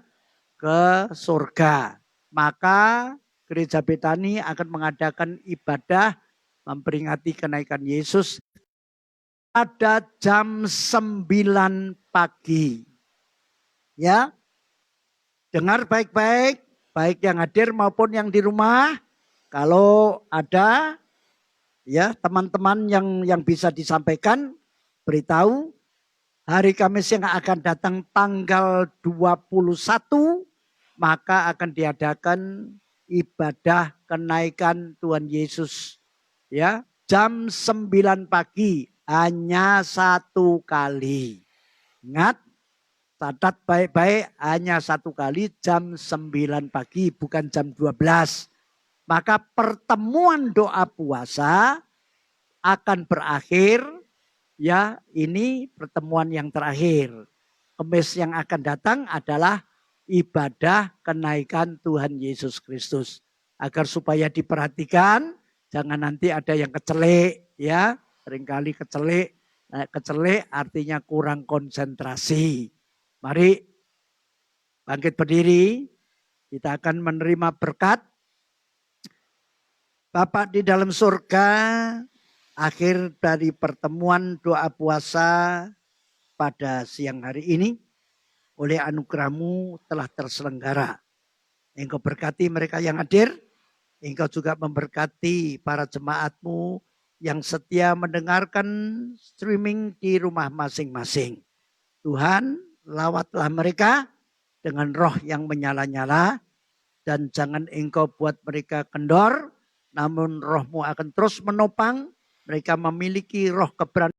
[SPEAKER 2] ke surga. Maka Gereja Betani akan mengadakan ibadah memperingati kenaikan Yesus pada jam 9 pagi. Ya. Dengar baik-baik, baik yang hadir maupun yang di rumah. Kalau ada ya teman-teman yang bisa disampaikan, beritahu hari Kamis yang akan datang tanggal 21 maka akan diadakan ibadah kenaikan Tuhan Yesus ya jam 9 pagi hanya 1 kali. Ingat, catat baik-baik, hanya 1 kali jam 9 pagi bukan jam 12. Maka pertemuan doa puasa akan berakhir ya, ini pertemuan yang terakhir. Kamis yang akan datang adalah ibadah kenaikan Tuhan Yesus Kristus. Agar supaya diperhatikan, jangan nanti ada yang kecelik ya. Seringkali kecelik, kecelik artinya kurang konsentrasi. Mari bangkit berdiri, kita akan menerima berkat. Bapak di dalam surga, akhir dari pertemuan doa puasa pada siang hari ini, oleh anugerah-Mu telah terselenggara. Engkau berkati mereka yang hadir, Engkau juga memberkati para jemaat-Mu yang setia mendengarkan streaming di rumah masing-masing. Tuhan, lawatlah mereka dengan roh yang menyala-nyala, dan jangan Engkau buat mereka kendor, namun roh-Mu akan terus menopang. Mereka memiliki roh keberanian